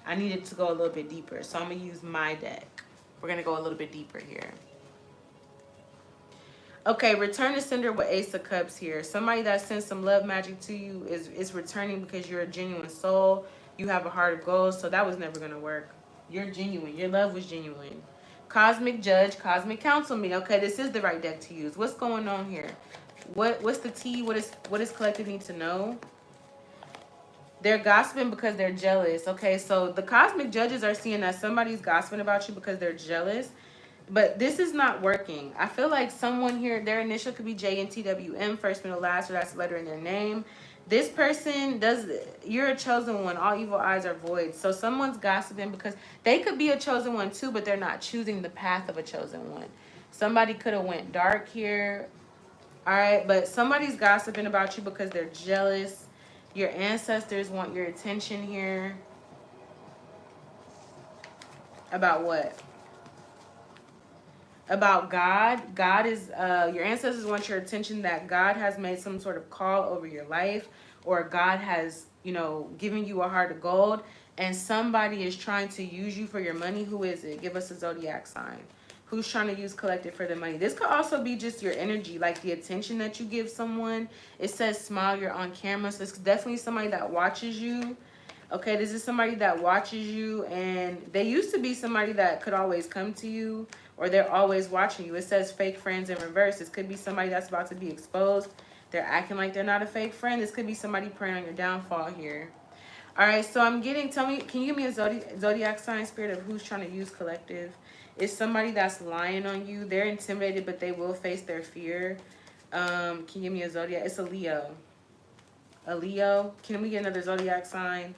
I need it to go a little bit deeper. So I'm gonna use my deck. We're gonna go a little bit deeper here. Okay, return to sender with Ace of Cups here. Somebody that sends some love magic to you is returning because you're a genuine soul. You have a heart of gold, so that was never going to work. You're genuine. Your love was genuine. Cosmic Judge, Cosmic Counsel me. Okay, this is the right deck to use. What's going on here? What's the tea? What is collective need to know? They're gossiping because they're jealous. Okay, so the Cosmic Judges are seeing that somebody's gossiping about you because they're jealous. But this is not working. I feel like someone here, their initial could be JNTWM, first, middle, last, or that's the letter in their name. This person you're a chosen one. All evil eyes are void. So someone's gossiping because they could be a chosen one too, but they're not choosing the path of a chosen one. Somebody could have went dark here. All right, but somebody's gossiping about you because they're jealous. Your ancestors want your attention here. About what? About God. God is, your ancestors want your attention that God has made some sort of call over your life, or God has, given you a heart of gold, and somebody is trying to use you for your money. Who is it? Give us a zodiac sign. Who's trying to use collective for the money? This could also be just your energy, like the attention that you give someone. It says smile, you're on camera. So it's definitely somebody that watches you. Okay, this is somebody that watches you, and they used to be somebody that could always come to you, or they're always watching you. It says fake friends in reverse. This could be somebody that's about to be exposed. They're acting like they're not a fake friend. This could be somebody preying on your downfall here. All right, so tell me, can you give me a zodiac sign, spirit, of who's trying to use collective? It's somebody that's lying on you. They're intimidated, but they will face their fear. Can you give me a zodiac? It's a Leo. A Leo. Can we get another zodiac sign?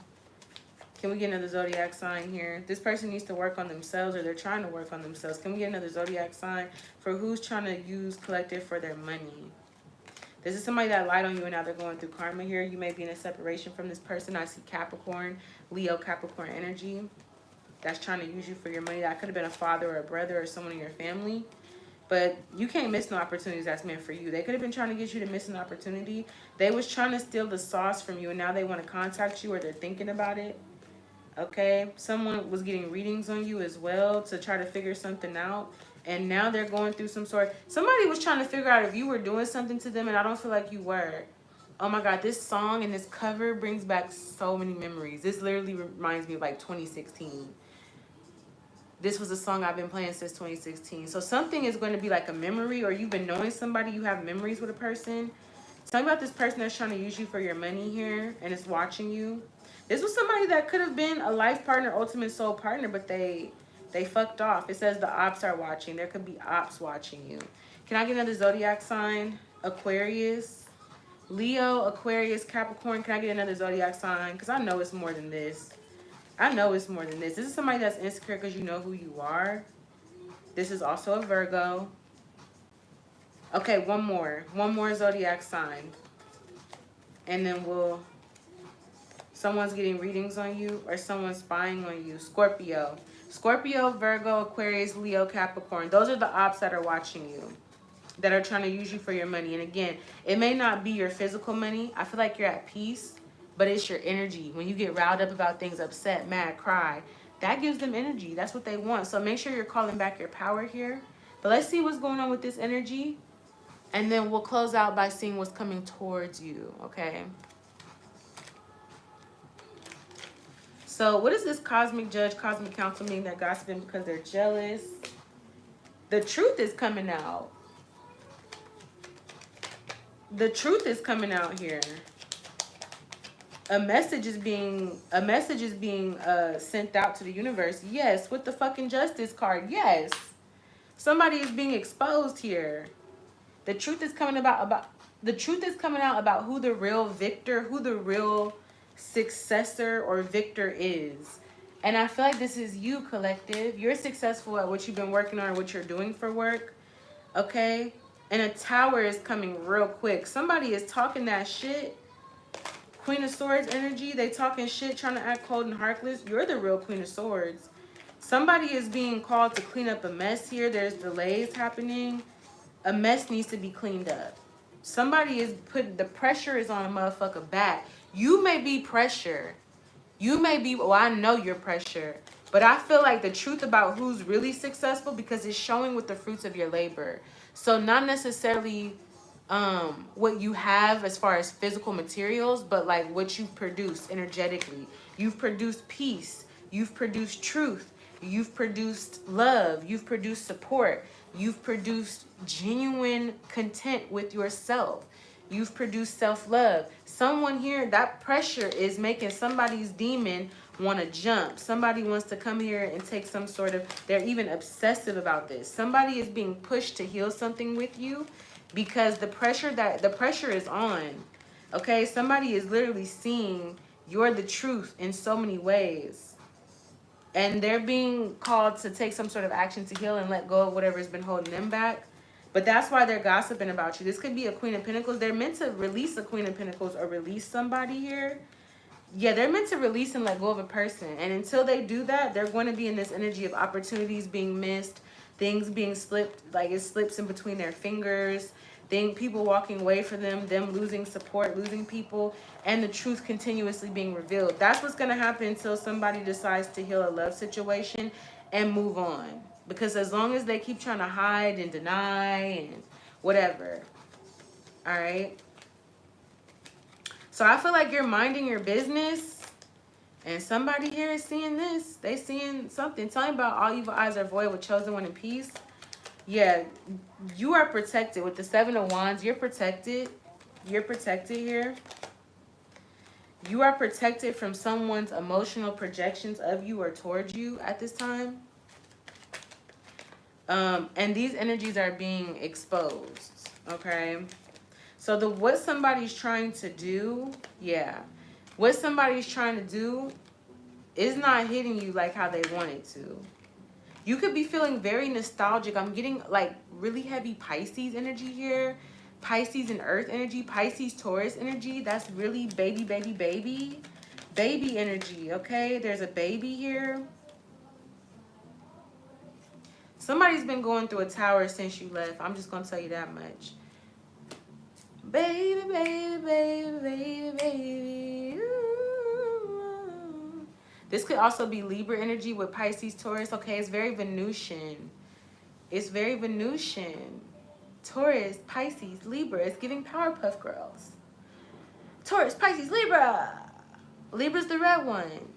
Can we get another zodiac sign here? This person needs to work on themselves, or they're trying to work on themselves. Can we get another zodiac sign for who's trying to use collective for their money? This is somebody that lied on you and now they're going through karma here. You may be in a separation from this person. I see Capricorn, Leo, Capricorn energy. That's trying to use you for your money. That could have been a father or a brother or someone in your family. But you can't miss no opportunities that's meant for you. They could have been trying to get you to miss an opportunity. They was trying to steal the sauce from you, and now they want to contact you, or they're thinking about it. Okay, someone was getting readings on you as well to try to figure something out, and now they're going through somebody was trying to figure out if you were doing something to them, and I don't feel like you were. Oh my God, this song and this cover brings back so many memories. This literally reminds me of like 2016. This was a song I've been playing since 2016. So something is going to be like a memory, or you've been knowing somebody, you have memories with a person. Tell me about this person that's trying to use you for your money here and is watching you. This was somebody that could have been a life partner, ultimate soul partner, but they fucked off. It says the ops are watching. There could be ops watching you. Can I get another zodiac sign? Aquarius, Leo, Aquarius, Capricorn. Can I get another zodiac sign? Because I know it's more than this. I know it's more than this. This is somebody that's insecure because you know who you are. This is also a Virgo. Okay, one more zodiac sign. And then someone's getting readings on you, or someone's spying on you. Scorpio. Scorpio, Virgo, Aquarius, Leo, Capricorn. Those are the ops that are watching you, that are trying to use you for your money. And again, it may not be your physical money. I feel like you're at peace, but it's your energy. When you get riled up about things, upset, mad, cry, that gives them energy. That's what they want. So make sure you're calling back your power here. But let's see what's going on with this energy. And then we'll close out by seeing what's coming towards you, okay? So what is this cosmic judge, cosmic counsel mean? They're gossiping because they're jealous. The truth is coming out. The truth is coming out here. A message is being sent out to the universe. Yes, with the fucking justice card. Yes. Somebody is being exposed here. The truth is coming out about who the real victor, who the real successor or victor is. And I feel like this is you, collective. You're successful at what you've been working on, or what you're doing for work. Okay? And a tower is coming real quick. Somebody is talking that shit. Queen of Swords energy. They talking shit, trying to act cold and heartless. You're the real Queen of Swords. Somebody is being called to clean up a mess here. There's delays happening. A mess needs to be cleaned up. Somebody is putting, the pressure is on a motherfucker back. You may be pressure. You may be, well, I know you're pressure. But I feel like the truth about who's really successful, because it's showing with the fruits of your labor. So not necessarily what you have as far as physical materials, but like what you've produced energetically. You've produced peace. You've produced truth. You've produced love. You've produced support. You've produced genuine content with yourself. You've produced self-love. Someone here, that pressure is making somebody's demon want to jump. Somebody wants to come here and take some sort of, they're even obsessive about this. Somebody is being pushed to heal something with you because the pressure is on. Okay? Somebody is literally seeing you're the truth in so many ways. And they're being called to take some sort of action to heal and let go of whatever's been holding them back. But that's why they're gossiping about you. This could be a Queen of Pentacles. They're meant to release a Queen of Pentacles or release somebody here. Yeah, they're meant to release and let go of a person. And until they do that, they're going to be in this energy of opportunities being missed, things being slipped, like it slips in between their fingers, people walking away from them losing support, losing people, and the truth continuously being revealed. That's what's going to happen until somebody decides to heal a love situation and move on. Because as long as they keep trying to hide and deny and whatever, all right? So I feel like you're minding your business, and somebody here is seeing this. They seeing something. Tell me about all evil eyes are void with chosen one in peace. Yeah, you are protected. With the 7 of Wands, you're protected. You're protected here. You are protected from someone's emotional projections of you or towards you at this time. And these energies are being exposed, okay? So what somebody's trying to do, yeah. What somebody's trying to do is not hitting you like how they want it to. You could be feeling very nostalgic. I'm getting like really heavy Pisces energy here. Pisces and Earth energy. Pisces, Taurus energy. That's really baby, baby, baby. Baby energy, okay? There's a baby here. Somebody's been going through a tower since you left. I'm just going to tell you that much. Baby, baby, baby, baby, baby. Ooh. This could also be Libra energy with Pisces, Taurus. Okay, it's very Venusian. It's very Venusian. Taurus, Pisces, Libra. It's giving Powerpuff Girls. Taurus, Pisces, Libra. Libra's the red one.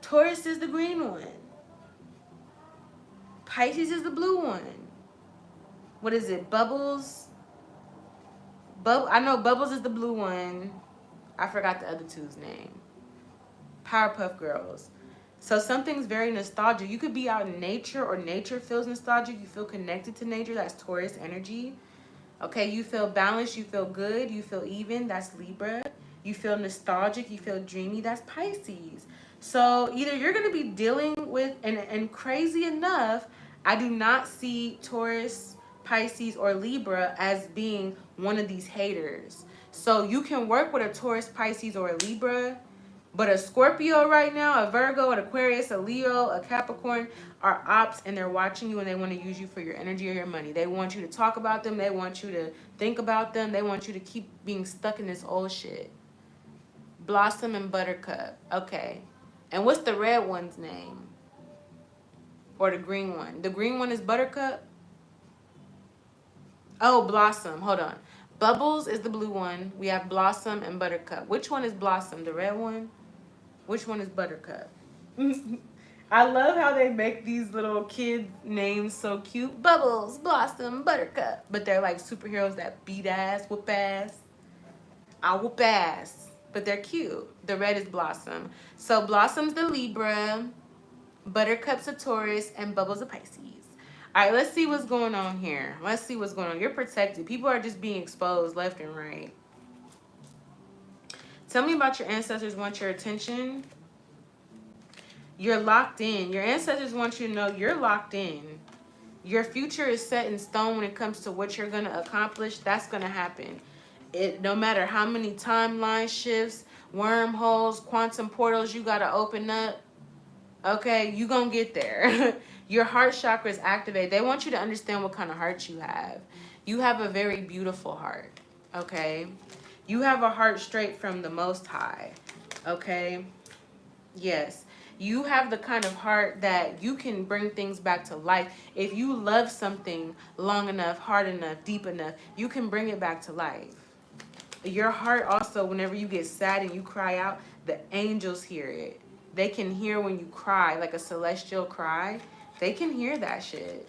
Taurus is the green one. Pisces is the blue one. What is it? Bubbles? I know Bubbles is the blue one. I forgot the other two's name. Powerpuff Girls. So something's very nostalgic. You could be out in nature, or nature feels nostalgic. You feel connected to nature. That's Taurus energy. Okay, you feel balanced. You feel good. You feel even. That's Libra. You feel nostalgic. You feel dreamy. That's Pisces. So either you're going to be dealing with, and crazy enough, I do not see Taurus, Pisces, or Libra as being one of these haters. So you can work with a Taurus, Pisces, or a Libra. But a Scorpio right now, a Virgo, an Aquarius, a Leo, a Capricorn are ops, and they're watching you, and they want to use you for your energy or your money. They want you to talk about them. They want you to think about them. They want you to keep being stuck in this old shit. Blossom and Buttercup. Okay. And what's the red one's name? Or the green one? The green one is Buttercup? Oh, Blossom. Hold on. Bubbles is the blue one. We have Blossom and Buttercup. Which one is Blossom? The red one? Which one is Buttercup? I love how they make these little kid names so cute. Bubbles, Blossom, Buttercup. But they're like superheroes that beat ass, whoop ass. I whoop ass. But they're cute. The red is Blossom. So Blossom's the Libra, Buttercup's a Taurus, and Bubbles a Pisces. All right, let's see what's going on here. Let's see what's going on. You're protected. People are just being exposed left and right. Tell me about your ancestors want your attention. You're locked in. Your ancestors want you to know you're locked in. Your future is set in stone when it comes to what you're going to accomplish. That's going to happen. No matter how many timeline shifts, wormholes, quantum portals you got to open up. Okay, you gonna get there. Your heart chakra is activated. They want you to understand what kind of heart you have. You have a very beautiful heart. Okay, you have a heart straight from the Most High. Okay, yes. You have the kind of heart that you can bring things back to life. If you love something long enough, hard enough, deep enough, you can bring it back to life. Your heart also, whenever you get sad and you cry out, the angels hear it. They can hear when you cry, like a celestial cry. They can hear that shit.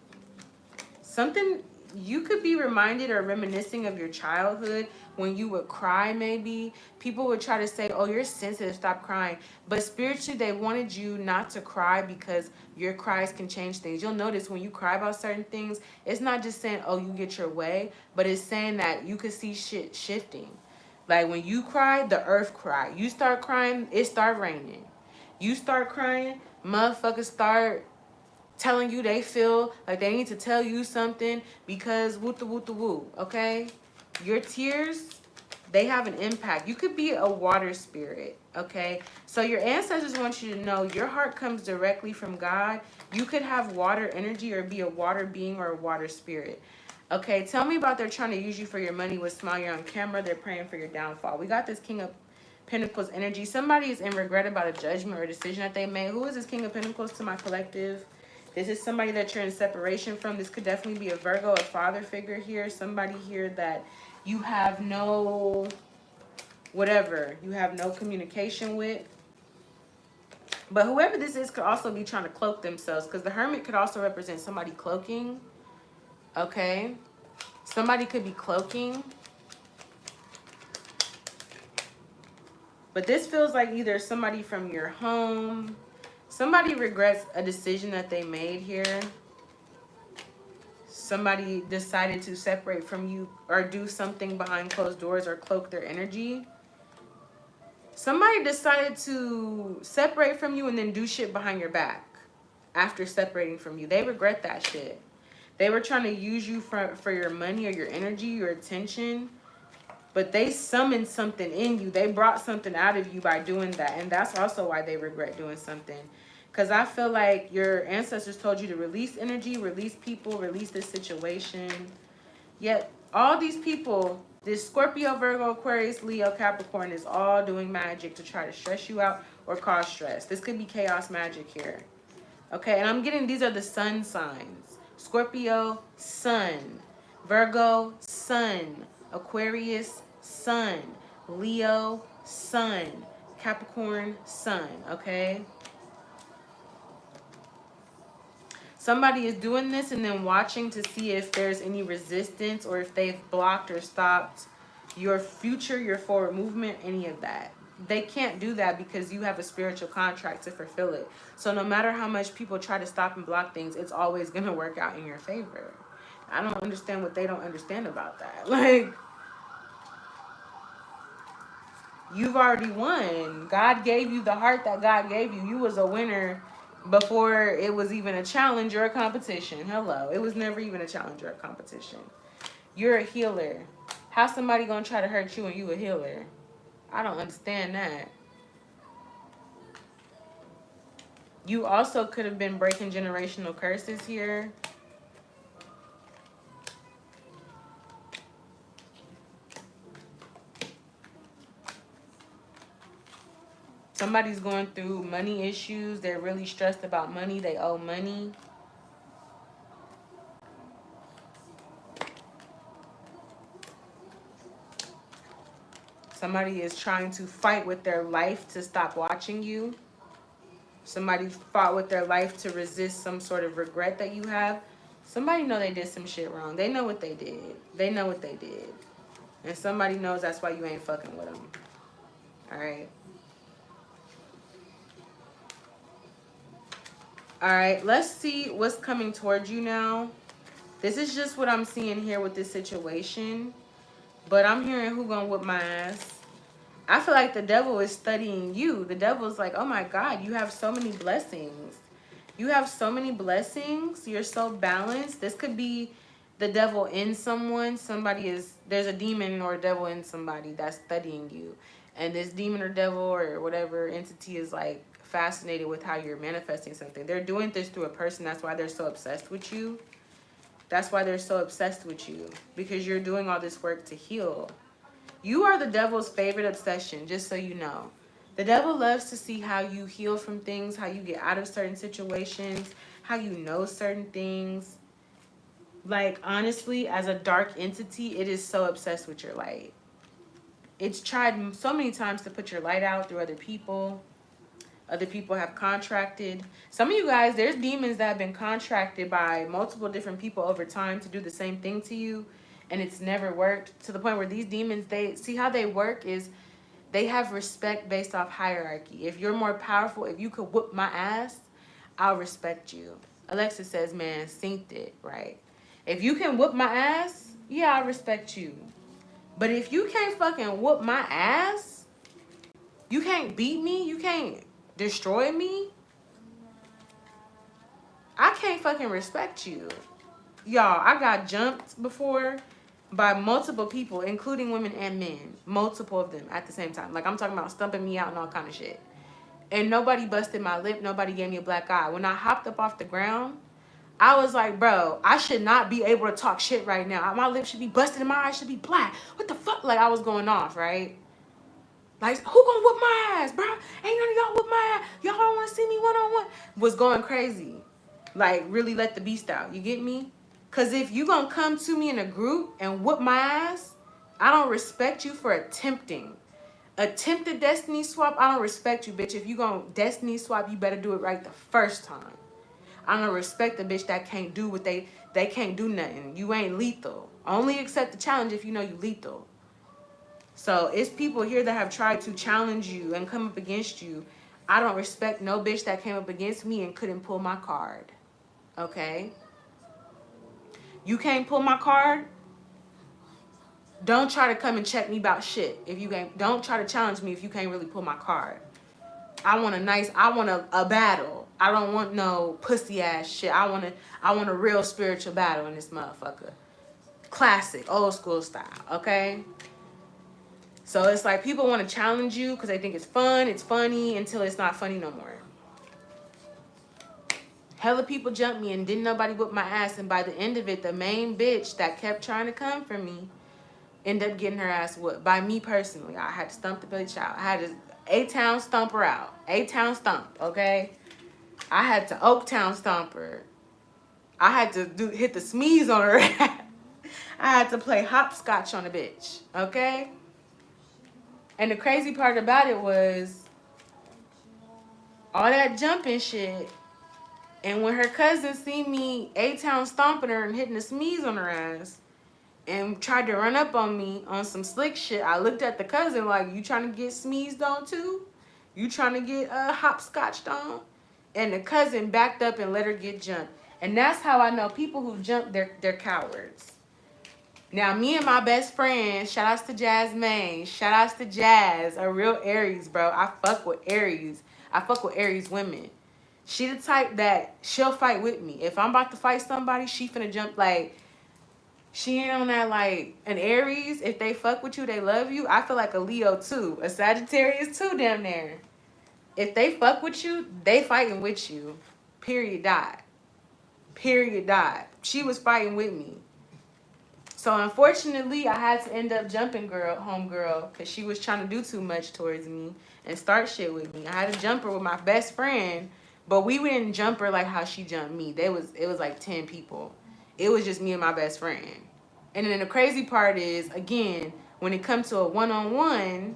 Something you could be reminded or reminiscing of your childhood when you would cry. Maybe people would try to say, oh, you're sensitive, stop crying. But spiritually, they wanted you not to cry because your cries can change things. You'll notice when you cry about certain things, it's not just saying, oh, you get your way, but it's saying that you could see shit shifting. Like when you cry, the earth cry. You start crying, it start raining. You start crying, motherfuckers start telling you they feel like they need to tell you something because woo the woo, okay? Your tears, they have an impact. You could be a water spirit, okay? So your ancestors want you to know your heart comes directly from God. You could have water energy or be a water being or a water spirit. Okay, tell me about they're trying to use you for your money with smile. You're on camera. They're praying for your downfall. We got this King of Pentacles energy. Somebody is in regret about a judgment or a decision that they made. Who is this King of Pentacles to my collective? This is somebody that you're in separation from. This could definitely be a Virgo, a father figure here. Somebody here that you have no, whatever, you have no communication with. But whoever this is could also be trying to cloak themselves, because the Hermit could also represent somebody cloaking. Okay. Somebody could be cloaking. But this feels like either somebody from your home. Somebody regrets a decision that they made here. Somebody decided to separate from you or do something behind closed doors or cloak their energy. Somebody decided to separate from you and then do shit behind your back after separating from you. They regret that shit. They were trying to use you for your money or your energy, your attention. But they summoned something in you. They brought something out of you by doing that. And that's also why they regret doing something. Because I feel like your ancestors told you to release energy, release people, release this situation. Yet all these people, this Scorpio, Virgo, Aquarius, Leo, Capricorn, is all doing magic to try to stress you out or cause stress. This could be chaos magic here. Okay, and I'm getting these are the sun signs. Scorpio, sun. Virgo, sun. Aquarius, sun. Leo, sun. Capricorn, sun. Okay? Somebody is doing this and then watching to see if there's any resistance or if they've blocked or stopped your future, your forward movement, any of that. They can't do that because you have a spiritual contract to fulfill it. So no matter how much people try to stop and block things, it's always going to work out in your favor. I don't understand what they don't understand about that. Like, you've already won. God gave you the heart that God gave you. You was a winner before it was even a challenge or a competition. Hello. It was never even a challenge or a competition. You're a healer. How's somebody going to try to hurt you and you a healer? I don't understand that. You also could have been breaking generational curses here. Somebody's going through money issues. They're really stressed about money. They owe money. Somebody is trying to fight with their life to stop watching you. Somebody fought with their life to resist some sort of regret that you have. Somebody know they did some shit wrong. They know what they did. They know what they did. And somebody knows that's why you ain't fucking with them. All right. All right. Let's see what's coming towards you now. This is just what I'm seeing here with this situation. But I'm hearing who gonna whip my ass. I feel like the devil is studying you. The devil's like, oh my God, you have so many blessings. You have so many blessings. You're so balanced. This could be the devil in someone. There's a demon or a devil in somebody that's studying you. And this demon or devil or whatever entity is like fascinated with how you're manifesting something. They're doing this through a person. That's why they're so obsessed with you. That's why they're so obsessed with you. Because you're doing all this work to heal. You are the devil's favorite obsession, just so you know. The devil loves to see how you heal from things, how you get out of certain situations, how you know certain things. Like, honestly, as a dark entity, it is so obsessed with your light. It's tried so many times to put your light out through other people. Other people have contracted. Some of you guys, there's demons that have been contracted by multiple different people over time to do the same thing to you. And it's never worked, to the point where these demons, they see how they work is they have respect based off hierarchy. If you're more powerful, if you could whoop my ass, I'll respect you. Alexa says, man, synced it, right? If you can whoop my ass, yeah, I respect you. But if you can't fucking whoop my ass, you can't beat me, you can't destroy me, I can't fucking respect you. Y'all, I got jumped before by multiple people, including women and men. Multiple of them at the same time. Like, I'm talking about stumping me out and all kind of shit. And nobody busted my lip. Nobody gave me a black eye. When I hopped up off the ground, I was like, bro, I should not be able to talk shit right now. My lip should be busted and my eyes should be black. What the fuck? Like, I was going off, right? Like, who gonna whoop my ass, bro? Ain't none of y'all whoop my ass. Y'all don't want to see me one-on-one. Was going crazy. Like, really let the beast out. You get me? Because if you gonna come to me in a group and whoop my ass, I don't respect you for attempting. Attempted destiny swap, I don't respect you, bitch. If you gonna destiny swap, you better do it right the first time. I don't respect the bitch that can't do what they can't do nothing. You ain't lethal. Only accept the challenge if you know you lethal. So it's people here that have tried to challenge you and come up against you. I don't respect no bitch that came up against me and couldn't pull my card. Okay? You can't pull my card? Don't try to come and check me about shit. If you can't, don't try to challenge me if you can't really pull my card. I want a battle. I don't want no pussy ass shit. I want a real spiritual battle in this motherfucker. Classic, old school style, okay? So it's like people want to challenge you because they think it's fun, it's funny, until it's not funny no more. Hella people jumped me and didn't nobody whip my ass, and by the end of it, the main bitch that kept trying to come for me ended up getting her ass whooped by me personally. I had to stump the bitch out. I had to A-Town stomp her out. A-Town stomp, okay? I had to Oak-Town stomp her. I had to hit the smeeze on her. I had to play hopscotch on the bitch, okay? And the crazy part about it was all that jumping shit. And when her cousin seen me A-Town stomping her and hitting the smeeze on her ass and tried to run up on me on some slick shit, I looked at the cousin like, you trying to get smeezed on too? You trying to get hopscotched on? And the cousin backed up and let her get jumped. And that's how I know people who jump, they're cowards. Now, me and my best friend, shout outs to Jasmine, shout outs to Jazz, a real Aries, bro. I fuck with Aries. I fuck with Aries women. She the type that she'll fight with me. If I'm about to fight somebody, she finna jump like, she ain't on that like, an Aries, if they fuck with you, they love you. I feel like a Leo too, a Sagittarius too, damn near. If they fuck with you, they fighting with you. Period, dot. Period, dot. She was fighting with me. So unfortunately, I had to end up jumping homegirl, because she was trying to do too much towards me and start shit with me. I had to jump her with my best friend, but we didn't jump her like how she jumped me. It was like 10 people. It was just me and my best friend. And then the crazy part is, again, when it comes to a one-on-one,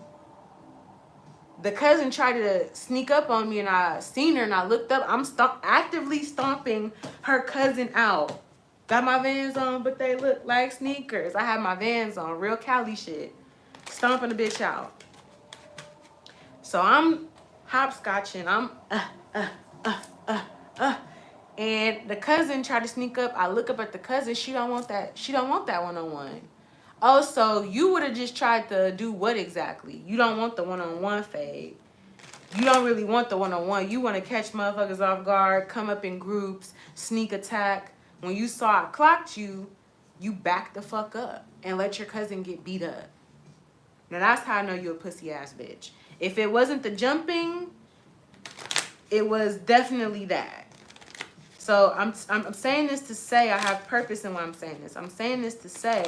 the cousin tried to sneak up on me, and I seen her and I looked up. I'm actively stomping her cousin out. Got my Vans on, but they look like sneakers. I had my Vans on, real Cali shit. Stomping the bitch out. So I'm hopscotching. And the cousin tried to sneak up. I look up at the cousin. She don't want that. She don't want that one-on-one. Oh, so you would have just tried to do what exactly? You don't want the one-on-one fade. You don't really want the one-on-one. You want to catch motherfuckers off guard, come up in groups, sneak attack. When you saw I clocked you, you back the fuck up and let your cousin get beat up. Now that's how I know you a pussy ass bitch. If it wasn't the jumping, it was definitely that. So I'm saying this to say, I have purpose in why I'm saying this. I'm saying this to say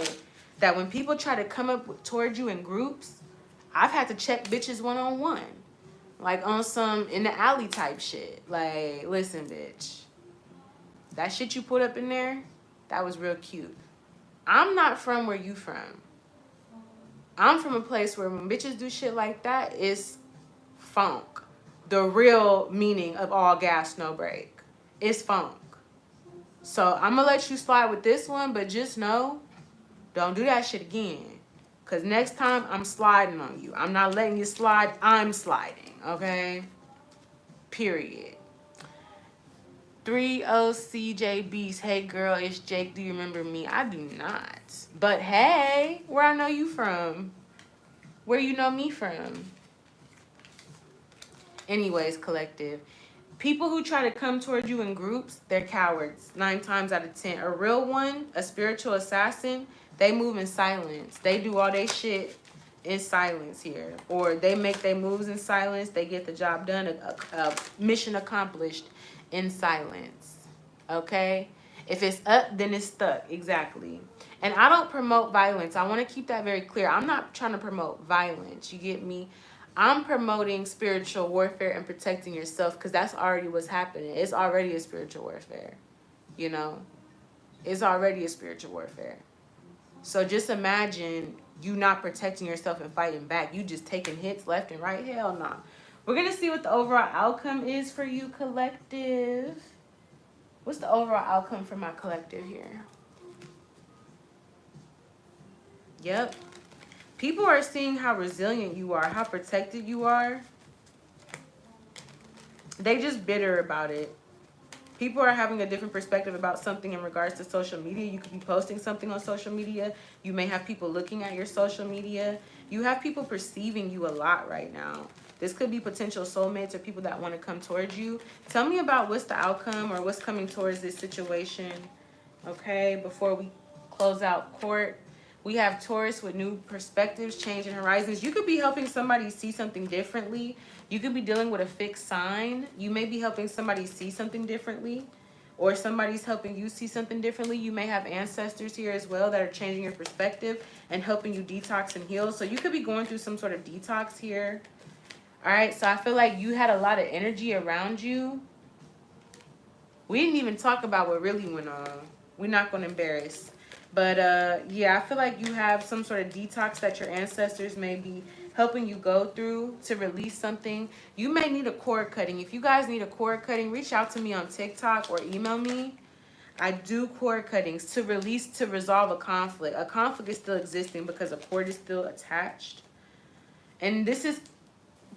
that when people try to come up towards you in groups, I've had to check bitches one-on-one. Like on some in the alley type shit. Like, listen, bitch. That shit you put up in there, that was real cute. I'm not from where you from. I'm from a place where when bitches do shit like that, it's funk. The real meaning of all gas, no break. It's funk. So I'm gonna let you slide with this one, but just know, don't do that shit again. Cause next time I'm sliding on you. I'm not letting you slide, I'm sliding, okay? Period. 30CJ Beast. Hey girl, it's Jake. Do you remember me? I do not. But hey, where I know you from? Where you know me from? Anyways, collective. People who try to come towards you in groups, they're cowards. 9 times out of 10. A real one, a spiritual assassin, they move in silence. They do all their shit in silence here. Or they make their moves in silence. They get the job done. A mission accomplished in silence. Okay? If it's up, then it's stuck. Exactly. And I don't promote violence. I want to keep that very clear. I'm not trying to promote violence. You get me? I'm promoting spiritual warfare and protecting yourself because that's already what's happening. It's already a spiritual warfare. You know? It's already a spiritual warfare. So just imagine you not protecting yourself and fighting back. You just taking hits left and right. Hell no. We're going to see what the overall outcome is for you, collective. What's the overall outcome for my collective here? Yep. People are seeing how resilient you are, how protected you are. They just bitter about it. People are having a different perspective about something in regards to social media. You could be posting something on social media. You may have people looking at your social media. You have people perceiving you a lot right now. This could be potential soulmates or people that want to come towards you. Tell me about what's the outcome or what's coming towards this situation. Okay, before we close out court. We have Taurus with new perspectives, changing horizons. You could be helping somebody see something differently. You could be dealing with a fixed sign. You may be helping somebody see something differently, or somebody's helping you see something differently. You may have ancestors here as well that are changing your perspective and helping you detox and heal. So you could be going through some sort of detox here. All right, so I feel like you had a lot of energy around you. We didn't even talk about what really went on. We're not going to embarrass. But, yeah, I feel like you have some sort of detox that your ancestors may be helping you go through to release something. You may need a cord cutting. If you guys need a cord cutting, reach out to me on TikTok or email me. I do cord cuttings to release, to resolve a conflict. A conflict is still existing because a cord is still attached. And this is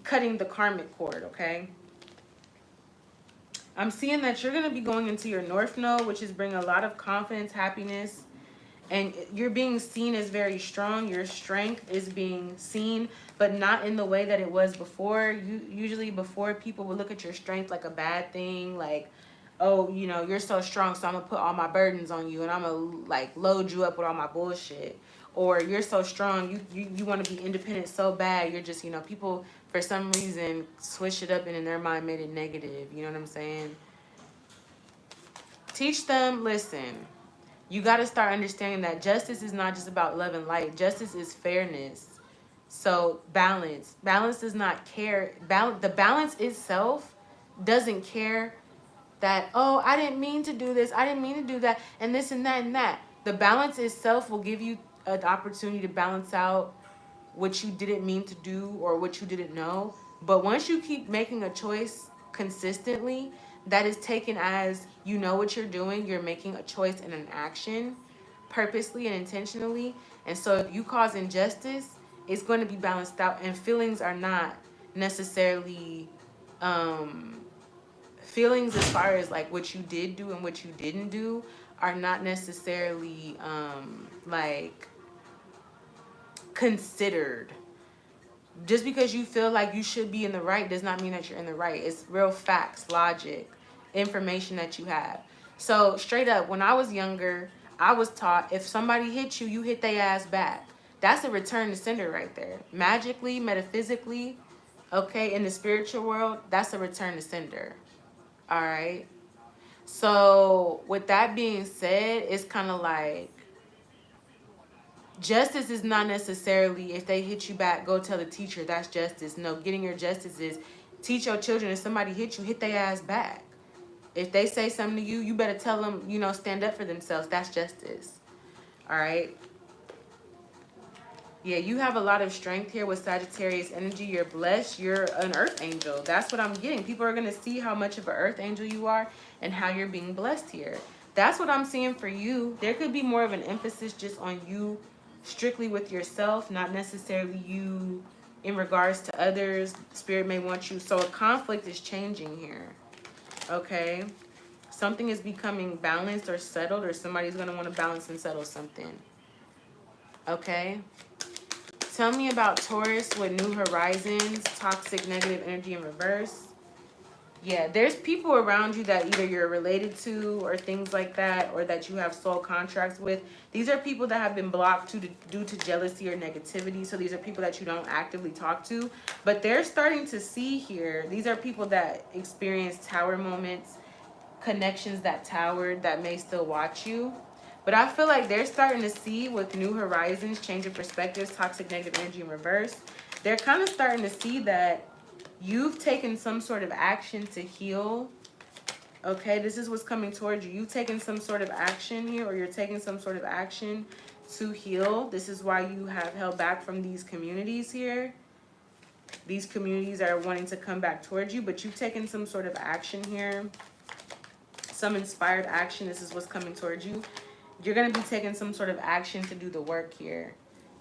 cutting the karmic cord, okay? I'm seeing that you're going to be going into your North Node, which is bringing a lot of confidence, happiness, and you're being seen as very strong. Your strength is being seen, but not in the way that it was before. Usually before, people would look at your strength like a bad thing, like, oh, you know, you're so strong, so I'm going to put all my burdens on you, and I'm going to, like, load you up with all my bullshit. Or you're so strong, you want to be independent so bad, you're just, you know, people, for some reason, switch it up and in their mind made it negative. You know what I'm saying? Teach them, listen. You got to start understanding that justice is not just about love and light. Justice is fairness. So balance. Balance does not care. The balance itself doesn't care that, oh, I didn't mean to do this. I didn't mean to do that. And this and that and that. The balance itself will give you an opportunity to balance out what you didn't mean to do or what you didn't know. But once you keep making a choice consistently, that is taken as you know what you're doing, you're making a choice and an action purposely and intentionally. And so if you cause injustice, it's going to be balanced out. And feelings are not necessarily feelings as far as like what you did do and what you didn't do are not necessarily like considered. Just because you feel like you should be in the right does not mean that you're in the right. It's real facts, logic, information that you have. So straight up, when I was younger, I was taught if somebody hits you, you hit their ass back. That's a return to sender right there. Magically, metaphysically, okay, in the spiritual world, that's a return to sender. All right. So with that being said, it's kind of like justice is not necessarily if they hit you back, go tell the teacher that's justice. No, getting your justice is teach your children if somebody hit you, hit their ass back. If they say something to you, you better tell them, you know, stand up for themselves. That's justice. All right. Yeah, you have a lot of strength here with Sagittarius energy. You're blessed. You're an earth angel. That's what I'm getting. People are going to see how much of an earth angel you are and how you're being blessed here. That's what I'm seeing for you. There could be more of an emphasis just on you strictly with yourself, not necessarily you in regards to others. Spirit may want you. So a conflict is changing here. Okay. Something is becoming balanced or settled, or somebody's going to want to balance and settle something. Okay. Tell me about Taurus with new horizons, toxic negative energy in reverse. Yeah, there's people around you that either you're related to or things like that, or that you have soul contracts with. These are people that have been blocked due to jealousy or negativity. So these are people that you don't actively talk to, but they're starting to see here. These are people that experience tower moments, connections that towered that may still watch you. But I feel like they're starting to see with new horizons, change of perspectives, toxic negative energy in reverse. They're kind of starting to see that you've taken some sort of action to heal. Okay, this is what's coming towards you. You've taken some sort of action here, or you're taking some sort of action to heal. This is why you have held back from these communities here. These communities are wanting to come back towards you, but you've taken some sort of action here. Some inspired action. This is what's coming towards you. You're going to be taking some sort of action to do the work here.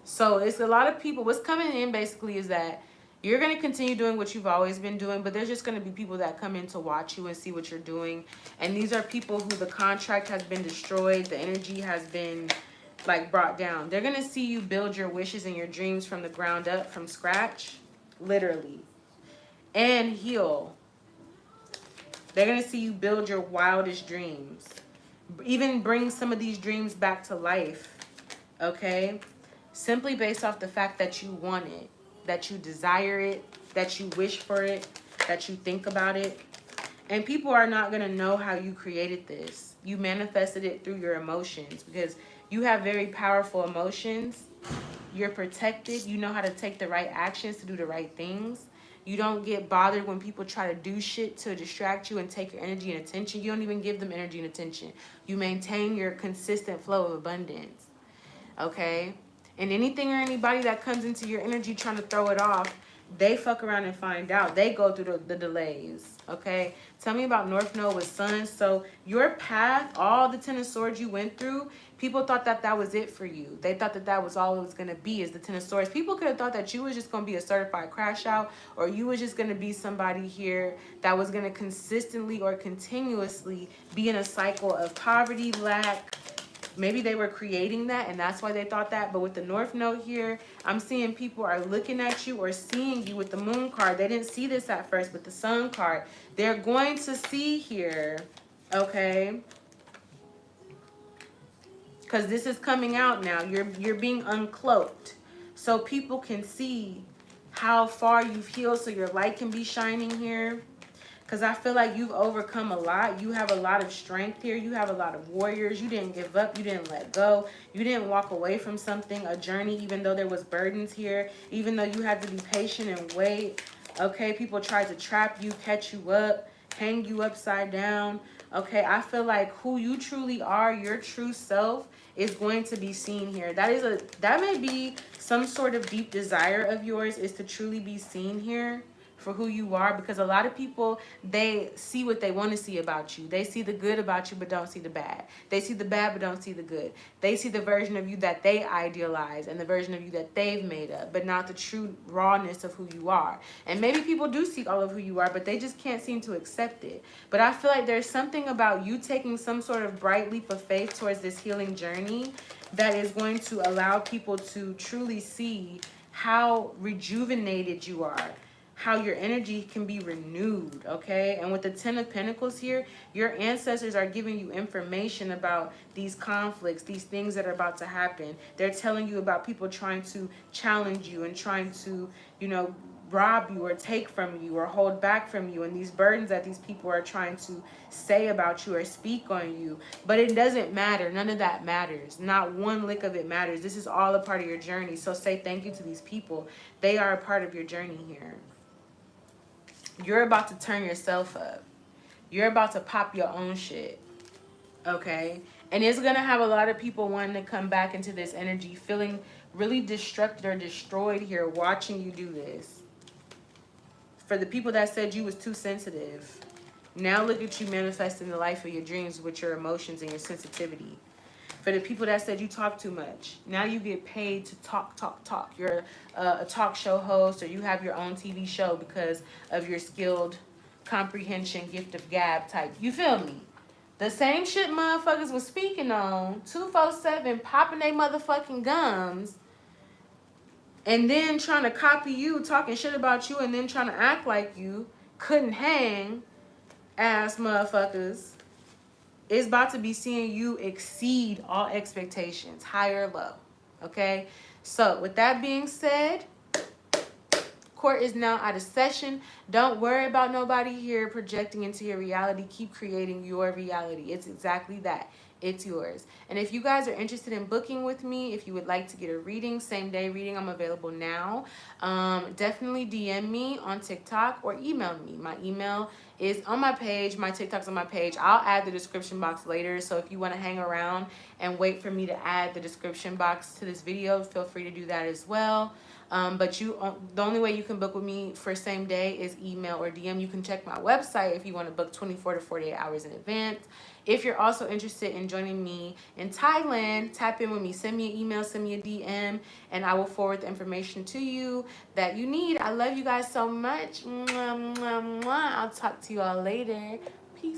So it's a lot of people. What's coming in basically is that you're going to continue doing what you've always been doing, but there's just going to be people that come in to watch you and see what you're doing. And these are people who the contract has been destroyed. The energy has been like brought down. They're going to see you build your wishes and your dreams from the ground up, from scratch, literally, and heal. They're going to see you build your wildest dreams. Even bring some of these dreams back to life, okay? Simply based off the fact that you want it, that you desire it, that you wish for it, that you think about it. And people are not going to know how you created this. You manifested it through your emotions, because you have very powerful emotions. You're protected. You know how to take the right actions to do the right things. You don't get bothered when people try to do shit to distract you and take your energy and attention. You don't even give them energy and attention. You maintain your consistent flow of abundance. Okay? And anything or anybody that comes into your energy trying to throw it off, they fuck around and find out. They go through the delays. Okay? Tell me about North Node with Sun. So your path, all the 10 of Swords you went through, people thought that that was it for you. They thought that that was all it was going to be, is the 10 of Swords. People could have thought that you was just going to be a certified crash out, or you was just going to be somebody here that was going to consistently or continuously be in a cycle of poverty, lack. Maybe they were creating that and that's why they thought that. But with the North Node here, I'm seeing people are looking at you or seeing you with the Moon card. They didn't see this at first, but the Sun card, they're going to see here, okay? Because this is coming out now. You're being uncloaked. So people can see how far you've healed, so your light can be shining here. Because I feel like you've overcome a lot. You have a lot of strength here. You have a lot of warriors. You didn't give up. You didn't let go. You didn't walk away from something, a journey, even though there was burdens here. Even though you had to be patient and wait. Okay, people tried to trap you, catch you up, hang you upside down. Okay, I feel like who you truly are, your true self, is going to be seen here. That may be some sort of deep desire of yours, is to truly be seen here for who you are, because a lot of people, they see what they want to see about you. They see the good about you but don't see the bad. They see the bad but don't see the good. They see the version of you that they idealize and the version of you that they've made up, but not the true rawness of who you are. And maybe people do see all of who you are, but they just can't seem to accept it. But I feel like there's something about you taking some sort of bright leap of faith towards this healing journey that is going to allow people to truly see how rejuvenated you are. how your energy can be renewed, okay? And with the Ten of Pentacles here, your ancestors are giving you information about these conflicts, these things that are about to happen. They're telling you about people trying to challenge you and trying to, you know, rob you or take from you or hold back from you, and these burdens that these people are trying to say about you or speak on you. But it doesn't matter. None of that matters. Not one lick of it matters. This is all a part of your journey. So say thank you to these people. They are a part of your journey here. You're about to turn yourself up. You're about to pop your own shit. Okay? And it's going to have a lot of people wanting to come back into this energy, feeling really destructed or destroyed here, watching you do this. For the people that said you was too sensitive, now look at you manifesting the life of your dreams with your emotions and your sensitivity. For the people that said you talk too much, now you get paid to talk. You're a talk show host, or you have your own TV show because of your skilled comprehension, gift of gab type. You feel me? The same shit motherfuckers was speaking on 247, popping they motherfucking gums, and then trying to copy you, talking shit about you, and then trying to act like you couldn't hang, ass motherfuckers, is about to be seeing you exceed all expectations, high or low. Okay? So, with that being said, court is now out of session. Don't worry about nobody here projecting into your reality. Keep creating your reality. It's exactly that. It's yours. And if you guys are interested in booking with me, if you would like to get a reading, same day reading, I'm available now. Definitely DM me on TikTok or email me. My email is on my page. My TikTok's on my page. I'll add the description box later. So if you want to hang around and wait for me to add the description box to this video, feel free to do that as well. But the only way you can book with me for same day is email or DM. You can check my website if you want to book 24 to 48 hours in advance. If you're also interested in joining me in Thailand, tap in with me. Send me an email, send me a DM, and I will forward the information to you that you need. I love you guys so much. Mwah, mwah, mwah. I'll talk to you all later. Peace.